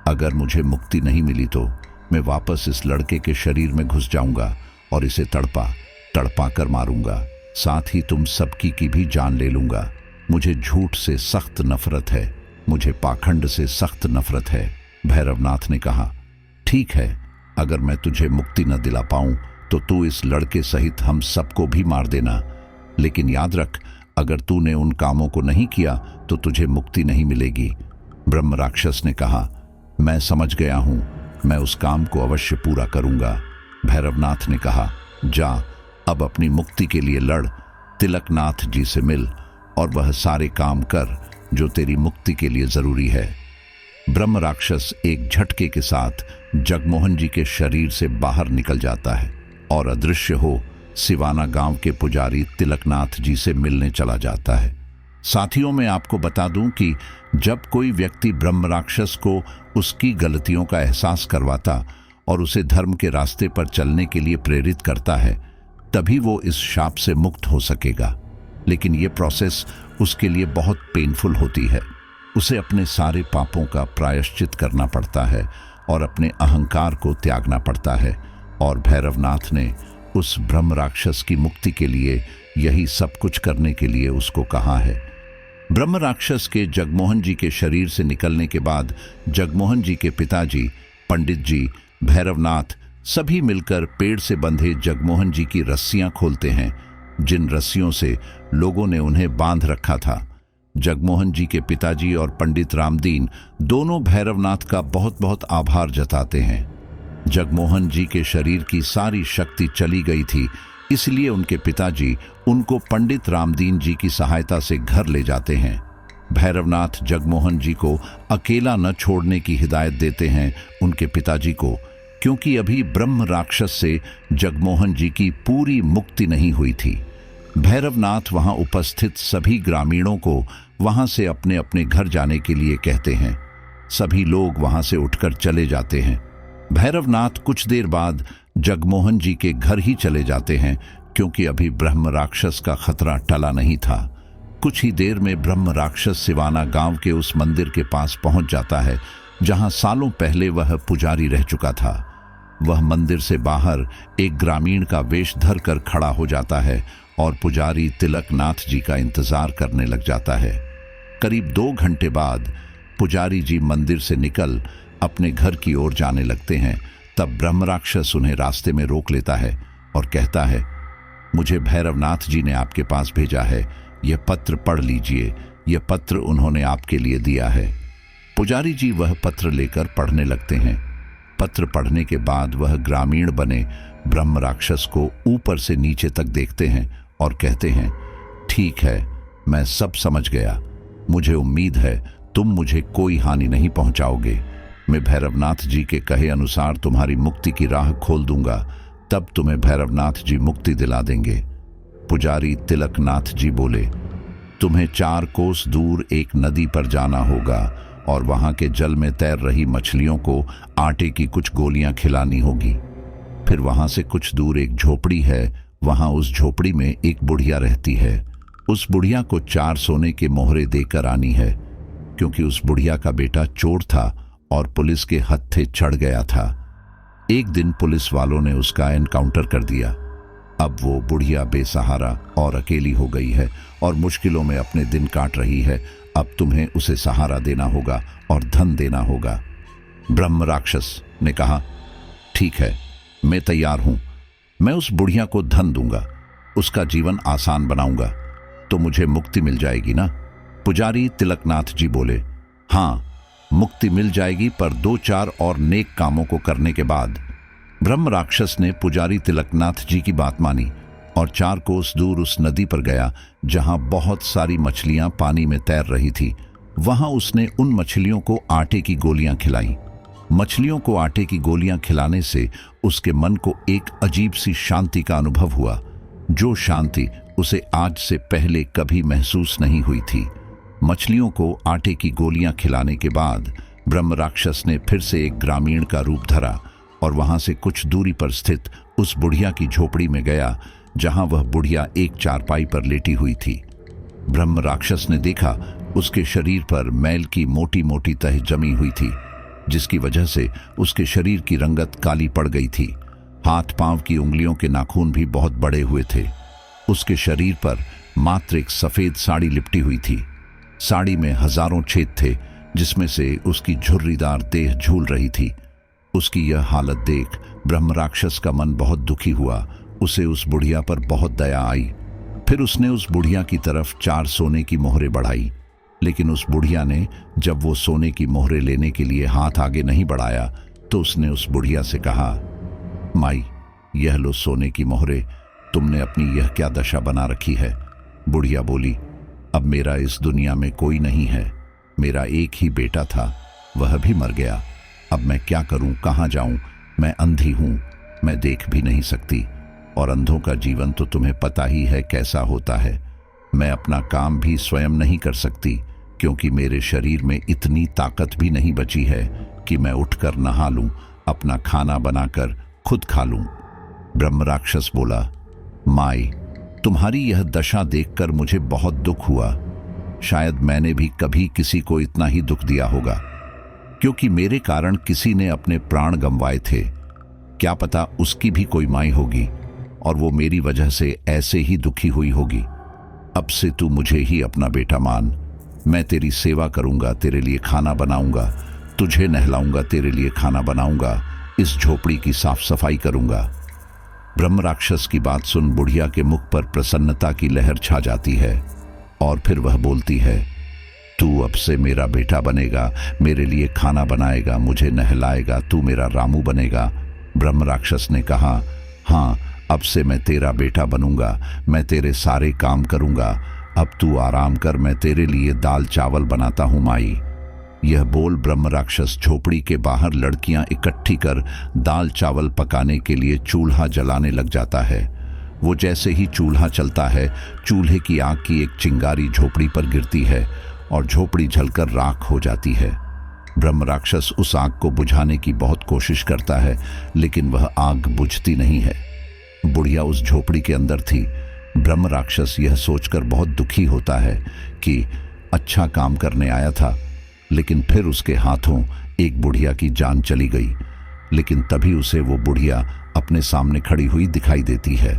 अगर मुझे मुक्ति नहीं मिली तो मैं वापस इस लड़के के शरीर में घुस जाऊंगा और इसे तड़पा कर मारूंगा। साथ ही तुम सबकी की भी जान ले लूंगा। मुझे झूठ से सख्त नफरत है, मुझे पाखंड से सख्त नफरत है। भैरवनाथ ने कहा, ठीक है, अगर मैं तुझे मुक्ति न दिला पाऊं तो तू इस लड़के सहित हम सबको भी मार देना, लेकिन याद रख, अगर तूने उन कामों को नहीं किया तो तुझे मुक्ति नहीं मिलेगी। ब्रह्म राक्षस ने कहा, मैं समझ गया हूं, मैं उस काम को अवश्य पूरा करूंगा। भैरवनाथ ने कहा, जा अब अपनी मुक्ति के लिए लड़, तिलकनाथ जी से मिल और वह सारे काम कर जो तेरी मुक्ति के लिए जरूरी है। ब्रह्म राक्षस एक झटके के साथ जगमोहन जी के शरीर से बाहर निकल जाता है और अदृश्य हो सिवाना गांव के पुजारी तिलकनाथ जी से मिलने चला जाता है। साथियों, मैं आपको बता दूं कि जब कोई व्यक्ति ब्रह्म राक्षस को उसकी गलतियों का एहसास करवाता और उसे धर्म के रास्ते पर चलने के लिए प्रेरित करता है, तभी वो इस शाप से मुक्त हो सकेगा। लेकिन ये प्रोसेस उसके लिए बहुत पेनफुल होती है। उसे अपने सारे पापों का प्रायश्चित करना पड़ता है और अपने अहंकार को त्यागना पड़ता है। और भैरवनाथ ने उस ब्रह्म राक्षस की मुक्ति के लिए यही सब कुछ करने के लिए उसको कहा है। ब्रह्म राक्षस के जगमोहन जी के शरीर से निकलने के बाद जगमोहन जी के पिताजी, पंडित जी, भैरवनाथ सभी मिलकर पेड़ से बंधे जगमोहन जी की रस्सियां खोलते हैं, जिन रस्सियों से लोगों ने उन्हें बांध रखा था। जगमोहन जी के पिताजी और पंडित रामदीन दोनों भैरवनाथ का बहुत बहुत आभार जताते हैं। जगमोहन जी के शरीर की सारी शक्ति चली गई थी, इसलिए उनके पिताजी उनको पंडित रामदीन जी की सहायता से घर ले जाते हैं। भैरवनाथ जगमोहन जी को अकेला न छोड़ने की हिदायत देते हैं उनके पिताजी को, क्योंकि अभी ब्रह्म राक्षस से जगमोहन जी की पूरी मुक्ति नहीं हुई थी। भैरवनाथ वहां उपस्थित सभी ग्रामीणों को वहां से अपने अपने घर जाने के लिए कहते हैं। सभी लोग वहां से उठकर चले जाते हैं। भैरवनाथ कुछ देर बाद जगमोहन जी के घर ही चले जाते हैं, क्योंकि अभी ब्रह्म राक्षस का खतरा टला नहीं था। कुछ ही देर में ब्रह्म राक्षस सिवाना गांव के उस मंदिर के पास पहुंच जाता है जहां सालों पहले वह पुजारी रह चुका था। वह मंदिर से बाहर एक ग्रामीण का वेश धर कर खड़ा हो जाता है और पुजारी तिलकनाथ जी का इंतजार करने लग जाता है। करीब 2 घंटे बाद पुजारी जी मंदिर से निकल अपने घर की ओर जाने लगते हैं। तब ब्रह्म राक्षस उन्हें रास्ते में रोक लेता है और कहता है, मुझे भैरवनाथ जी ने आपके पास भेजा है, यह पत्र पढ़ लीजिए, यह पत्र उन्होंने आपके लिए दिया है। पुजारी जी वह पत्र लेकर पढ़ने लगते हैं। पत्र पढ़ने के बाद वह ग्रामीण बने ब्रह्म राक्षस को ऊपर से नीचे तक देखते हैं और कहते हैं, ठीक है, मैं सब समझ गया, मुझे उम्मीद है तुम मुझे कोई हानि नहीं पहुंचाओगे। मैं भैरवनाथ जी के कहे अनुसार तुम्हारी मुक्ति की राह खोल दूंगा, तब तुम्हें भैरवनाथ जी मुक्ति दिला देंगे। पुजारी तिलकनाथ जी बोले, तुम्हें 4 कोस दूर एक नदी पर जाना होगा और वहां के जल में तैर रही मछलियों को आटे की कुछ गोलियां खिलानी होगी। फिर वहां से कुछ दूर एक झोपड़ी है, वहां उस झोपड़ी में एक बुढ़िया रहती है। उस बुढ़िया को 4 सोने के मोहरे देकर आनी है, क्योंकि उस बुढ़िया का बेटा चोर था और पुलिस के हत्थे चढ़ गया था। एक दिन पुलिस वालों ने उसका एनकाउंटर कर दिया। अब वो बुढ़िया बेसहारा और अकेली हो गई है और मुश्किलों में अपने दिन काट रही है। अब तुम्हें उसे सहारा देना होगा और धन देना होगा। ब्रह्म राक्षस ने कहा, ठीक है, मैं तैयार हूं। मैं उस बुढ़िया को धन दूंगा, उसका जीवन आसान बनाऊंगा, तो मुझे मुक्ति मिल जाएगी ना? पुजारी तिलकनाथ जी बोले, हाँ, मुक्ति मिल जाएगी, पर 2-4 और नेक कामों को करने के बाद। ब्रह्म राक्षस ने पुजारी तिलकनाथ जी की बात मानी और 4 कोस दूर उस नदी पर गया जहां बहुत सारी मछलियां पानी में तैर रही थी। वहां उसने उन मछलियों को आटे की गोलियां खिलाई। मछलियों को आटे की गोलियां खिलाने से उसके मन को एक अजीब सी शांति का अनुभव हुआ, जो शांति उसे आज से पहले कभी महसूस नहीं हुई थी। मछलियों को आटे की गोलियां खिलाने के बाद ब्रह्म राक्षस ने फिर से एक ग्रामीण का रूप धरा और वहां से कुछ दूरी पर स्थित उस बुढ़िया की झोपड़ी में गया जहां वह बुढ़िया एक चारपाई पर लेटी हुई थी। ब्रह्म राक्षस ने देखा उसके शरीर पर मैल की मोटी मोटी तह जमी हुई थी, जिसकी वजह से उसके शरीर की रंगत काली पड़ गई थी। हाथ पांव की उंगलियों के नाखून भी बहुत बड़े हुए थे। उसके शरीर पर मात्र एक सफेद साड़ी लिपटी हुई थी। साड़ी में हजारों छेद थे, जिसमें से उसकी झुर्रीदार देह झूल रही थी। उसकी यह हालत देख ब्रह्म राक्षस का मन बहुत दुखी हुआ। उसे उस बुढ़िया पर बहुत दया आई। फिर उसने उस बुढ़िया की तरफ 4 सोने की मोहरें बढ़ाई, लेकिन उस बुढ़िया ने जब वो सोने की मोहरें लेने के लिए हाथ आगे नहीं बढ़ाया तो उसने उस बुढ़िया से कहा, माई, यह लो सोने की मोहरें, तुमने अपनी यह क्या दशा बना रखी है? बुढ़िया बोली, अब मेरा इस दुनिया में कोई नहीं है। मेरा एक ही बेटा था, वह भी मर गया। अब मैं क्या करूं, कहां जाऊं? मैं अंधी हूं, मैं देख भी नहीं सकती, और अंधों का जीवन तो तुम्हें पता ही है कैसा होता है। मैं अपना काम भी स्वयं नहीं कर सकती, क्योंकि मेरे शरीर में इतनी ताकत भी नहीं बची है कि मैं उठकर नहा लूं, अपना खाना बनाकर खुद खा लूं। ब्रह्म राक्षस बोला, माई, तुम्हारी यह दशा देखकर मुझे बहुत दुख हुआ। शायद मैंने भी कभी किसी को इतना ही दुख दिया होगा, क्योंकि मेरे कारण किसी ने अपने प्राण गंवाए थे। क्या पता उसकी भी कोई माई होगी और वो मेरी वजह से ऐसे ही दुखी हुई होगी। अब से तू मुझे ही अपना बेटा मान। मैं तेरी सेवा करूंगा, तेरे लिए खाना बनाऊंगा, तुझे नहलाऊंगा, तेरे लिए खाना बनाऊंगा, इस झोपड़ी की साफ सफाई करूंगा। ब्रह्म राक्षस की बात सुन बुढ़िया के मुख पर प्रसन्नता की लहर छा जाती है और फिर वह बोलती है, तू अब से मेरा बेटा बनेगा, मेरे लिए खाना बनाएगा, मुझे नहलाएगा, तू मेरा रामू बनेगा। ब्रह्म राक्षस ने कहा, हाँ, अब से मैं तेरा बेटा बनूंगा, मैं तेरे सारे काम करूंगा। अब तू आराम कर, मैं तेरे लिए दाल चावल बनाता हूं माई। यह बोल ब्रह्म राक्षस झोपड़ी के बाहर लड़कियां इकट्ठी कर दाल चावल पकाने के लिए चूल्हा जलाने लग जाता है। वो जैसे ही चूल्हा चलता है, चूल्हे की आग की एक चिंगारी झोपड़ी पर गिरती है और झोपड़ी जलकर राख हो जाती है। ब्रह्म राक्षस उस आग को बुझाने की बहुत कोशिश करता है, लेकिन वह आग बुझती नहीं है। बुढ़िया उस झोपड़ी के अंदर थी। ब्रह्म राक्षस यह सोचकर बहुत दुखी होता है कि अच्छा काम करने आया था, लेकिन फिर उसके हाथों एक बुढ़िया की जान चली गई। लेकिन तभी उसे वो बुढ़िया अपने सामने खड़ी हुई दिखाई देती है।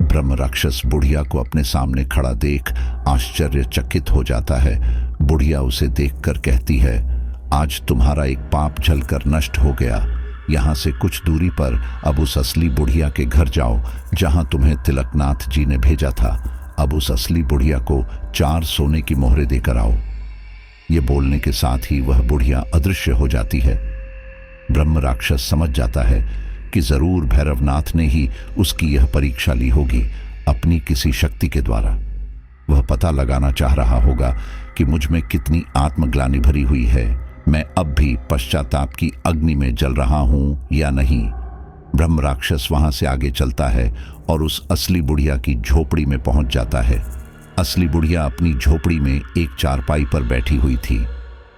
ब्रह्म राक्षस बुढ़िया को अपने सामने खड़ा देख आश्चर्यचकित हो जाता है। बुढ़िया उसे देखकर कहती है, आज तुम्हारा एक पाप जलकर नष्ट हो गया। यहाँ से कुछ दूरी पर अब उस असली बुढ़िया के घर जाओ, जहाँ तुम्हें तिलकनाथ जी ने भेजा था। अब उस असली बुढ़िया को 4 सोने की मोहरें देकर आओ। ये बोलने के साथ ही वह बुढ़िया अदृश्य हो जाती है। ब्रह्म राक्षस समझ जाता है कि जरूर भैरवनाथ ने ही उसकी यह परीक्षा ली होगी अपनी किसी शक्ति के द्वारा। वह पता लगाना चाह रहा होगा कि मुझ में कितनी आत्मग्लानि भरी हुई है, मैं अब भी पश्चाताप की अग्नि में जल रहा हूं या नहीं। ब्रह्म राक्षस वहां से आगे चलता है और उस असली बुढ़िया की झोपड़ी में पहुंच जाता है। असली बुढ़िया अपनी झोपड़ी में एक चारपाई पर बैठी हुई थी।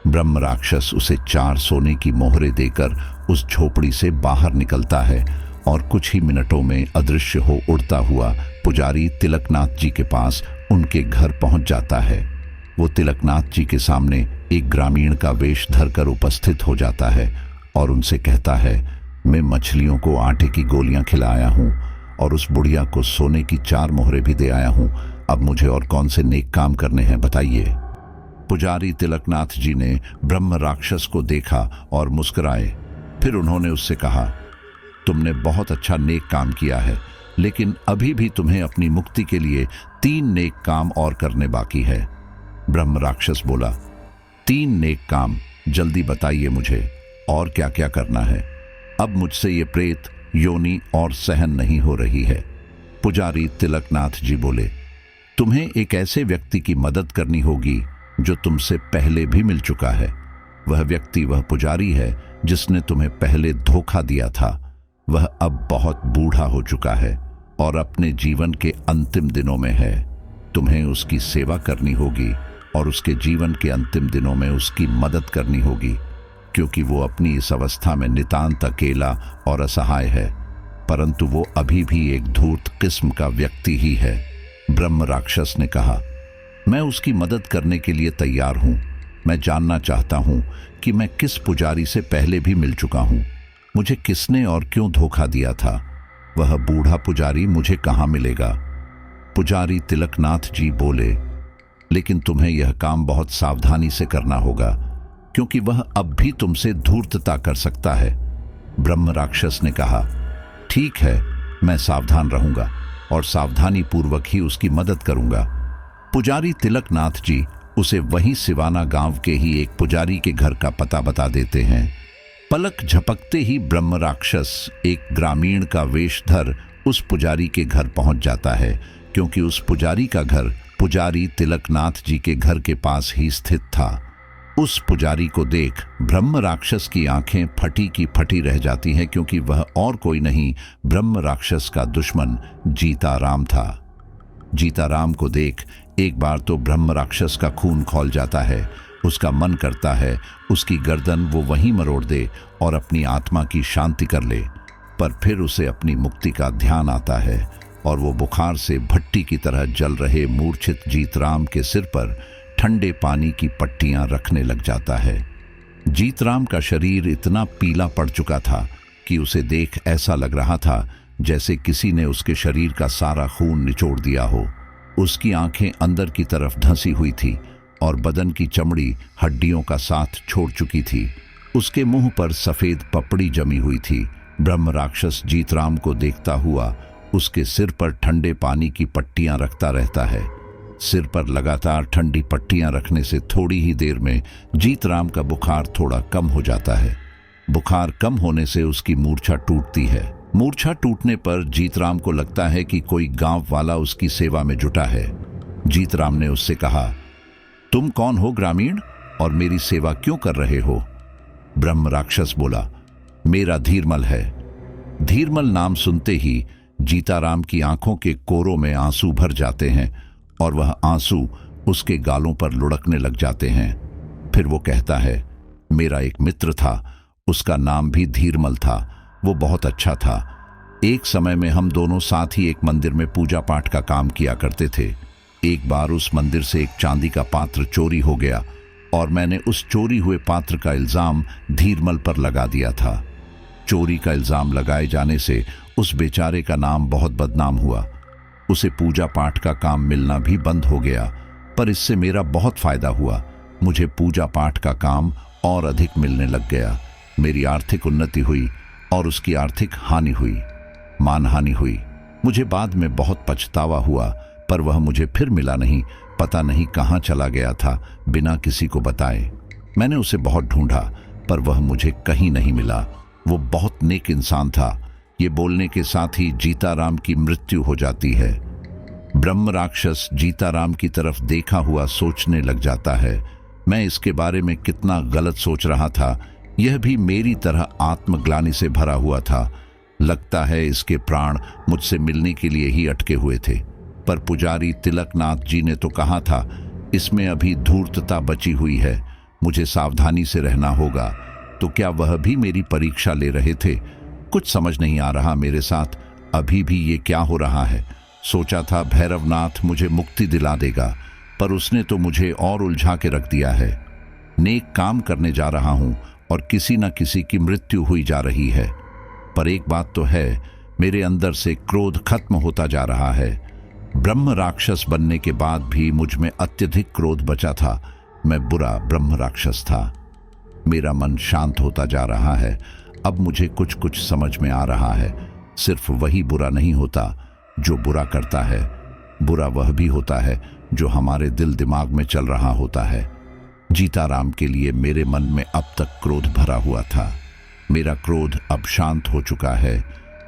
ब्रह्म राक्षस उसे 4 सोने की मोहरें देकर उस झोपड़ी से बाहर निकलता है और कुछ ही मिनटों में अदृश्य हो उड़ता हुआ पुजारी तिलकनाथ जी के पास उनके घर पहुंच जाता है। वो तिलकनाथ जी के सामने एक ग्रामीण का वेश धरकर उपस्थित हो जाता है और उनसे कहता है, मैं मछलियों को आटे की गोलियां खिलाया हूं और उस बुढ़िया को सोने की 4 मोहरें भी दे आया हूं। अब मुझे और कौन से नेक काम करने हैं, बताइए। पुजारी तिलकनाथ जी ने ब्रह्म राक्षस को देखा और मुस्कुराए। फिर उन्होंने उससे कहा, तुमने बहुत अच्छा नेक काम किया है, लेकिन अभी भी तुम्हें अपनी मुक्ति के लिए 3 नेक काम और करने बाकी है। ब्रह्म राक्षस बोला, 3 नेक काम? जल्दी बताइए मुझे, और क्या क्या करना है? अब मुझसे ये प्रेत योनि और सहन नहीं हो रही है। पुजारी तिलकनाथ जी बोले, तुम्हें एक ऐसे व्यक्ति की मदद करनी होगी जो तुमसे पहले भी मिल चुका है। वह व्यक्ति वह पुजारी है जिसने तुम्हें पहले धोखा दिया था। वह अब बहुत बूढ़ा हो चुका है और अपने जीवन के अंतिम दिनों में है। तुम्हें उसकी सेवा करनी होगी और उसके जीवन के अंतिम दिनों में उसकी मदद करनी होगी, क्योंकि वो अपनी इस अवस्था में नितांत अकेला और असहाय है, परंतु वो अभी भी एक धूर्त किस्म का व्यक्ति ही है। ब्रह्म राक्षस ने कहा, मैं उसकी मदद करने के लिए तैयार हूं। मैं जानना चाहता हूं कि मैं किस पुजारी से पहले भी मिल चुका हूं, मुझे किसने और क्यों धोखा दिया था। वह बूढ़ा पुजारी मुझे कहां मिलेगा? पुजारी तिलकनाथ जी बोले, लेकिन तुम्हें यह काम बहुत सावधानी से करना होगा, क्योंकि वह अब भी तुमसे धूर्तता कर सकता है। ब्रह्म राक्षस ने कहा, ठीक है, मैं सावधान रहूंगा और सावधानी पूर्वक ही उसकी मदद करूंगा। पुजारी तिलकनाथ जी उसे वहीं सिवाना गांव के ही एक पुजारी के घर का पता बता देते हैं। पलक झपकते ही ब्रह्म राक्षस एक ग्रामीण का वेश धर उस पुजारी के घर पहुंच जाता है, क्योंकि उस पुजारी का घर पुजारी तिलकनाथ जी के घर के पास ही स्थित था। उस पुजारी को देख ब्रह्म राक्षस की आंखें फटी की फटी रह जाती हैं, क्योंकि वह और कोई नहीं, ब्रह्म राक्षस का दुश्मन जीताराम था। जीताराम को देख एक बार तो ब्रह्म राक्षस का खून खौल जाता है। उसका मन करता है उसकी गर्दन वो वहीं मरोड़ दे और अपनी आत्मा की शांति कर ले, पर फिर उसे अपनी मुक्ति का ध्यान आता है और वो बुखार से भट्टी की तरह जल रहे मूर्छित जीतराम के सिर पर ठंडे पानी की पट्टियां रखने लग जाता है। जीतराम का शरीर इतना पीला पड़ चुका था कि उसे देख ऐसा लग रहा था जैसे किसी ने उसके शरीर का सारा खून निचोड़ दिया हो। उसकी आंखें अंदर की तरफ धंसी हुई थी और बदन की चमड़ी हड्डियों का साथ छोड़ चुकी थी। उसके मुंह पर सफेद पपड़ी जमी हुई थी। ब्रह्म राक्षस जीतराम को देखता हुआ उसके सिर पर ठंडे पानी की पट्टियां रखता रहता है। सिर पर लगातार ठंडी पट्टियां रखने से थोड़ी ही देर में जीतराम का बुखार थोड़ा कम हो जाता है। बुखार कम होने से उसकी मूर्छा टूटती है। मूर्छा टूटने पर जीतराम को लगता है कि कोई गांव वाला उसकी सेवा में जुटा है। जीतराम ने उससे कहा, तुम कौन हो ग्रामीण, और मेरी सेवा क्यों कर रहे हो? ब्रह्म राक्षस बोला, मेरा धीरमल है। धीरमल नाम सुनते ही जीताराम की आंखों के कोरों में आंसू भर जाते हैं और वह आंसू उसके गालों पर लुढ़कने लग जाते हैं। फिर वो कहता है, मेरा एक मित्र था, उसका नाम भी धीरमल था। वो बहुत अच्छा था। एक समय में हम दोनों साथ ही एक मंदिर में पूजा पाठ का काम किया करते थे। एक बार उस मंदिर से एक चांदी का पात्र चोरी हो गया और मैंने उस चोरी हुए पात्र का इल्जाम धीरमल पर लगा दिया था। चोरी का इल्जाम लगाए जाने से उस बेचारे का नाम बहुत बदनाम हुआ। उसे पूजा पाठ का काम मिलना भी बंद हो गया, पर इससे मेरा बहुत फायदा हुआ। मुझे पूजा पाठ का काम और अधिक मिलने लग गया। मेरी आर्थिक उन्नति हुई और उसकी आर्थिक हानि हुई, मानहानि हुई। मुझे बाद में बहुत पछतावा हुआ, पर वह मुझे फिर मिला नहीं। पता नहीं कहाँ चला गया था बिना किसी को बताए। मैंने उसे बहुत ढूंढा, पर वह मुझे कहीं नहीं मिला। वो बहुत नेक इंसान था। ये बोलने के साथ ही जीताराम की मृत्यु हो जाती है। ब्रह्म राक्षस जीताराम की तरफ देखा हुआ सोचने लग जाता है, मैं इसके बारे में कितना गलत सोच रहा था। यह भी मेरी तरह आत्मग्लानि से भरा हुआ था। लगता है इसके प्राण मुझसे मिलने के लिए ही अटके हुए थे। पर पुजारी तिलकनाथ जी ने तो कहा था, इसमें अभी धूर्तता बची हुई है, मुझे सावधानी से रहना होगा। तो क्या वह भी मेरी परीक्षा ले रहे थे? कुछ समझ नहीं आ रहा मेरे साथ अभी भी ये क्या हो रहा है। सोचा था भैरवनाथ मुझे मुक्ति दिला देगा, पर उसने तो मुझे और उलझा के रख दिया है। नेक काम करने जा रहा हूं और किसी न किसी की मृत्यु हुई जा रही है। पर एक बात तो है, मेरे अंदर से क्रोध खत्म होता जा रहा है। ब्रह्म राक्षस बनने के बाद भी मुझ में अत्यधिक क्रोध बचा था। मैं बुरा ब्रह्म राक्षस था। मेरा मन शांत होता जा रहा है। अब मुझे कुछ कुछ समझ में आ रहा है। सिर्फ वही बुरा नहीं होता जो बुरा करता है, बुरा वह भी होता है जो हमारे दिल दिमाग में चल रहा होता है। जीताराम के लिए मेरे मन में अब तक क्रोध भरा हुआ था। मेरा क्रोध अब शांत हो चुका है।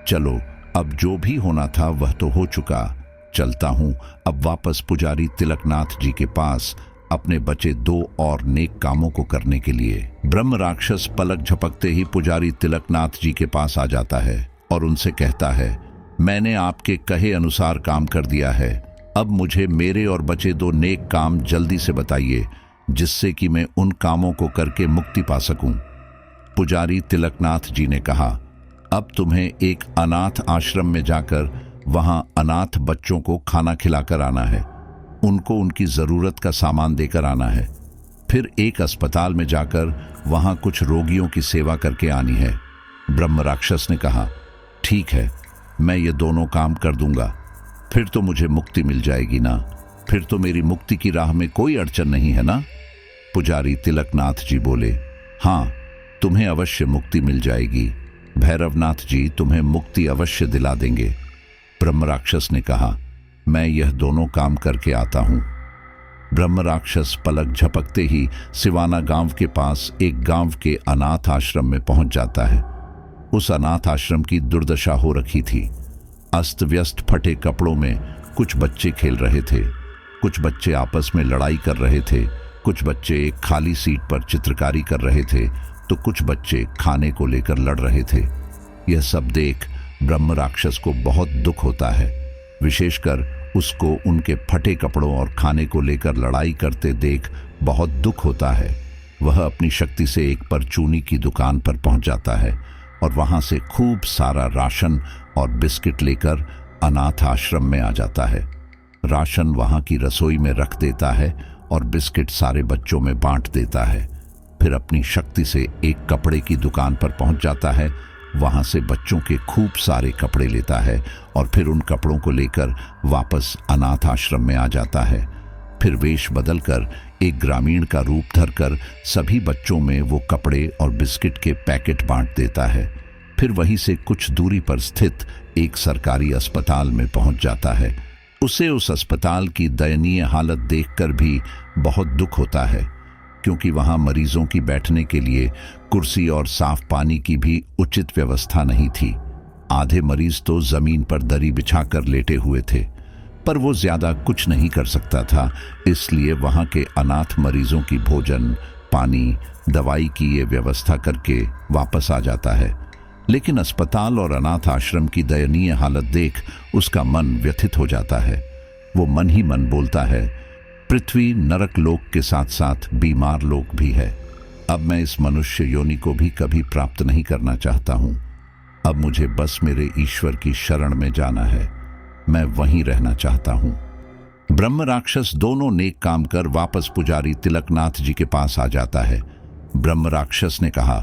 चलो, अब जो भी होना था वह तो हो चुका। चलता हूं अब वापस पुजारी तिलकनाथ जी के पास अपने बचे 2 और नेक कामों को करने के लिए। ब्रह्म राक्षस पलक झपकते ही पुजारी तिलकनाथ जी के पास आ जाता है और उनसे कहता है, मैंने आपके कहे अनुसार काम कर दिया है। अब मुझे मेरे और बचे 2 नेक काम जल्दी से बताइए, जिससे कि मैं उन कामों को करके मुक्ति पा सकूं। पुजारी तिलकनाथ जी ने कहा, अब तुम्हें एक अनाथ आश्रम में जाकर वहां अनाथ बच्चों को खाना खिलाकर आना है। उनको उनकी जरूरत का सामान देकर आना है। फिर एक अस्पताल में जाकर वहां कुछ रोगियों की सेवा करके आनी है। ब्रह्म राक्षस ने कहा, ठीक है, मैं ये दोनों काम कर दूंगा। फिर तो मुझे मुक्ति मिल जाएगी ना? फिर तो मेरी मुक्ति की राह में कोई अड़चन नहीं है ना? पुजारी तिलकनाथ जी बोले, हाँ, तुम्हें अवश्य मुक्ति मिल जाएगी। भैरवनाथ जी तुम्हें मुक्ति अवश्य दिला देंगे। ब्रह्म राक्षस ने कहा, मैं यह दोनों काम करके आता हूं। ब्रह्म राक्षस पलक झपकते ही सिवाना गांव के पास एक गांव के अनाथ आश्रम में पहुंच जाता है। उस अनाथ आश्रम की दुर्दशा हो रखी थी। अस्त व्यस्त फटे कपड़ों में कुछ बच्चे खेल रहे थे, कुछ बच्चे आपस में लड़ाई कर रहे थे, कुछ बच्चे एक खाली सीट पर चित्रकारी कर रहे थे, तो कुछ बच्चे खाने को लेकर लड़ रहे थे। यह सब देख ब्रह्म राक्षस को बहुत दुख होता है। विशेषकर उसको उनके फटे कपड़ों और खाने को लेकर लड़ाई करते देख बहुत दुख होता है। वह अपनी शक्ति से एक परचूनी की दुकान पर पहुंच जाता है और वहां से खूब सारा राशन और बिस्किट लेकर अनाथ आश्रम में आ जाता है। राशन वहां की रसोई में रख देता है और बिस्किट सारे बच्चों में बांट देता है। फिर अपनी शक्ति से एक कपड़े की दुकान पर पहुंच जाता है। वहां से बच्चों के खूब सारे कपड़े लेता है और फिर उन कपड़ों को लेकर वापस अनाथ आश्रम में आ जाता है। फिर वेश बदलकर एक ग्रामीण का रूप धरकर सभी बच्चों में वो कपड़े और बिस्किट के पैकेट बांट देता है। फिर वहीं से कुछ दूरी पर स्थित एक सरकारी अस्पताल में पहुंच जाता है। उसे उस अस्पताल की दयनीय हालत देखकर भी बहुत दुख होता है, क्योंकि वहां मरीजों की बैठने के लिए कुर्सी और साफ पानी की भी उचित व्यवस्था नहीं थी। आधे मरीज तो जमीन पर दरी बिछाकर लेटे हुए थे, पर वो ज्यादा कुछ नहीं कर सकता था। इसलिए वहां के अनाथ मरीजों की भोजन, पानी, दवाई की ये व्यवस्था करके वापस आ जाता है। लेकिन अस्पताल और अनाथ आश्रम की दयनीय हालत देख उसका मन व्यथित हो जाता है। वो मन ही मन बोलता है, पृथ्वी नरक लोक के साथ साथ बीमार लोक भी है। अब मैं इस मनुष्य योनि को भी कभी प्राप्त नहीं करना चाहता हूं। अब मुझे बस मेरे ईश्वर की शरण में जाना है। मैं वहीं रहना चाहता हूं। ब्रह्म राक्षस दोनों नेक काम कर वापस पुजारी तिलकनाथ जी के पास आ जाता है। ब्रह्म राक्षस ने कहा,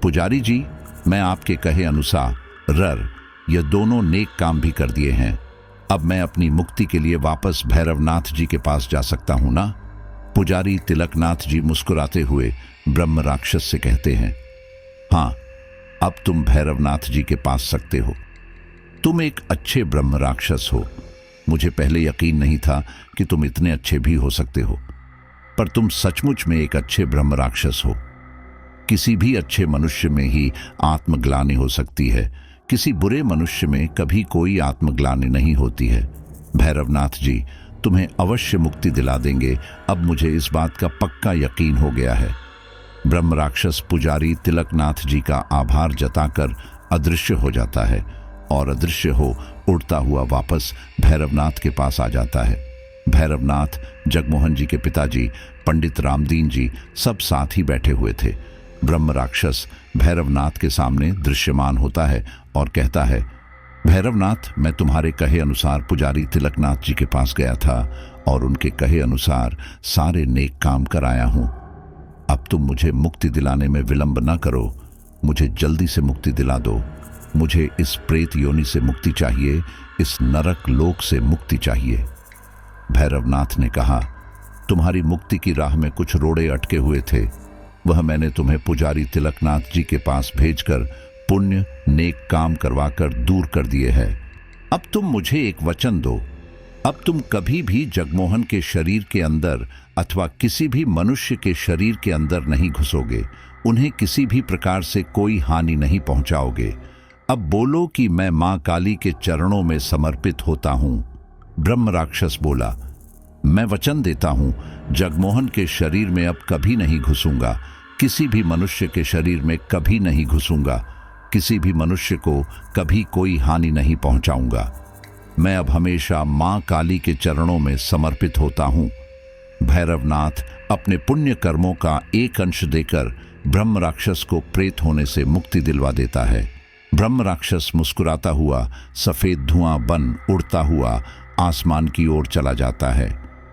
पुजारी जी, मैं आपके कहे अनुसार ये दोनों नेक काम भी कर दिए हैं। अब मैं अपनी मुक्ति के लिए वापस भैरवनाथ जी के पास जा सकता हूं ना? पुजारी तिलकनाथ जी मुस्कुराते हुए ब्रह्म राक्षस से कहते हैं, हाँ, अब तुम भैरवनाथ जी के पास सकते हो। तुम एक अच्छे ब्रह्म राक्षस हो। मुझे पहले यकीन नहीं था कि तुम इतने अच्छे भी हो सकते हो, पर तुम सचमुच में एक अच्छे ब्रह्म राक्षस हो। किसी भी अच्छे मनुष्य में ही आत्मग्लानि हो सकती है। किसी बुरे मनुष्य में कभी कोई आत्मग्लानि नहीं होती है। भैरवनाथ जी तुम्हें अवश्य मुक्ति दिला देंगे। अब मुझे इस बात का पक्का यकीन हो गया है। ब्रह्म राक्षस पुजारी तिलकनाथ जी का आभार जताकर अदृश्य हो जाता है और अदृश्य हो उड़ता हुआ वापस भैरवनाथ के पास आ जाता है। भैरवनाथ, जगमोहन जी के पिताजी पंडित रामदीन जी सब साथ ही बैठे हुए थे। ब्रह्म राक्षस भैरवनाथ के सामने दृश्यमान होता है और कहता है, भैरवनाथ, मैं तुम्हारे कहे अनुसार पुजारी तिलकनाथ जी के पास गया था और उनके कहे अनुसार सारे नेक काम कराया हूं। अब तुम मुझे मुक्ति दिलाने में विलंब न करो। मुझे जल्दी से मुक्ति दिला दो। मुझे इस प्रेत योनि से मुक्ति चाहिए, इस नरक लोक से मुक्ति चाहिए। भैरवनाथ ने कहा, तुम्हारी मुक्ति की राह में कुछ रोड़े अटके हुए थे, वह मैंने तुम्हें पुजारी तिलकनाथ जी के पास भेजकर पुण्य नेक काम करवाकर दूर कर दिए हैं। अब तुम मुझे एक वचन दो, अब तुम कभी भी जगमोहन के शरीर के अंदर अथवा किसी भी मनुष्य के शरीर के अंदर नहीं घुसोगे, उन्हें किसी भी प्रकार से कोई हानि नहीं पहुंचाओगे। अब बोलो कि मैं मां काली के चरणों में समर्पित होता हूं। ब्रह्म राक्षस बोला, मैं वचन देता हूं, जगमोहन के शरीर में अब कभी नहीं घुसूंगा, किसी भी मनुष्य के शरीर में कभी नहीं घुसूंगा, किसी भी मनुष्य को कभी कोई हानि नहीं पहुंचाऊंगा। मैं अब हमेशा मां काली के चरणों में समर्पित होता हूं। भैरवनाथ अपने पुण्य कर्मों का एक अंश देकर ब्रह्म राक्षस को प्रेत होने से मुक्ति दिलवा देता है। ब्रह्म राक्षस मुस्कुराता हुआ सफेद धुआं बन उड़ता हुआ आसमान की ओर चला जाता है।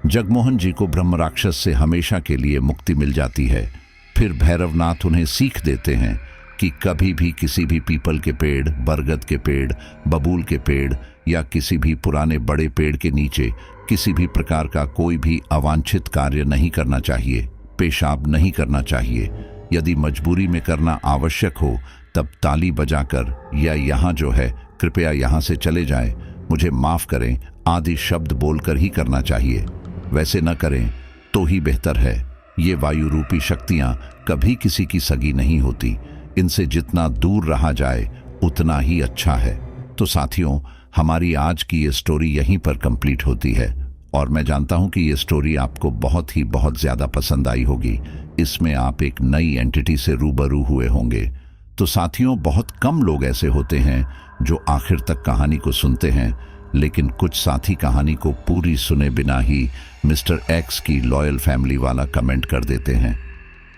जगमोहन जी को ब्रह्म राक्षस से हमेशा के लिए मुक्ति मिल जाती है। फिर भैरवनाथ उन्हें सीख देते हैं कि कभी भी किसी भी पीपल के पेड़, बरगद के पेड़, बबूल के पेड़ या किसी भी पुराने बड़े पेड़ के नीचे किसी भी प्रकार का कोई भी अवांछित कार्य नहीं करना चाहिए, पेशाब नहीं करना चाहिए। यदि मजबूरी में करना आवश्यक हो तब ताली बजाकर या यहाँ जो है कृपया यहाँ से चले जाएं, मुझे माफ करें आदि शब्द बोलकर ही करना चाहिए। वैसे न करें तो ही बेहतर है। ये वायु रूपी शक्तियां कभी किसी की सगी नहीं होती, इनसे जितना दूर रहा जाए उतना ही अच्छा है। तो साथियों, हमारी आज की ये स्टोरी यहीं पर कंप्लीट होती है और मैं जानता हूं कि ये स्टोरी आपको बहुत ज़्यादा पसंद आई होगी। इसमें आप एक नई एंटिटी से रूबरू हुए होंगे। तो साथियों, बहुत कम लोग ऐसे होते हैं जो आखिर तक कहानी को सुनते हैं, लेकिन कुछ साथी कहानी को पूरी सुने बिना ही मिस्टर एक्स की लॉयल फैमिली वाला कमेंट कर देते हैं।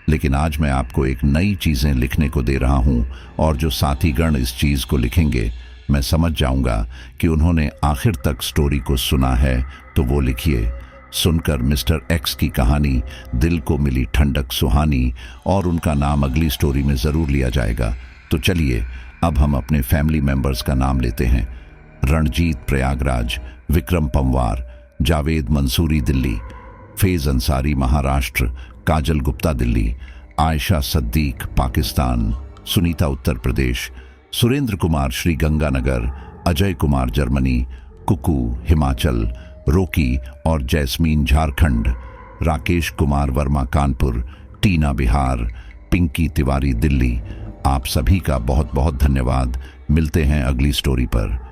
लेकिन आज मैं आपको एक नई चीज़ें लिखने को दे रहा हूं और जो साथीगण इस चीज़ को लिखेंगे मैं समझ जाऊंगा कि उन्होंने आखिर तक स्टोरी को सुना है। तो वो लिखिए, सुनकर मिस्टर एक्स की कहानी दिल को मिली ठंडक सुहानी और उनका नाम अगली स्टोरी में ज़रूर लिया जाएगा। तो चलिए अब हम अपने फैमिली मेंबर्स का नाम लेते हैं। रणजीत प्रयागराज, विक्रम पंवार, जावेद मंसूरी दिल्ली, फैज़ अंसारी महाराष्ट्र, काजल गुप्ता दिल्ली, आयशा सद्दीक पाकिस्तान, सुनीता उत्तर प्रदेश, सुरेंद्र कुमार श्री गंगानगर, अजय कुमार जर्मनी, कुकू हिमाचल, रोकी और जैस्मीन झारखंड, राकेश कुमार वर्मा कानपुर, टीना बिहार, पिंकी तिवारी दिल्ली। आप सभी का बहुत बहुत धन्यवाद। मिलते हैं अगली स्टोरी पर।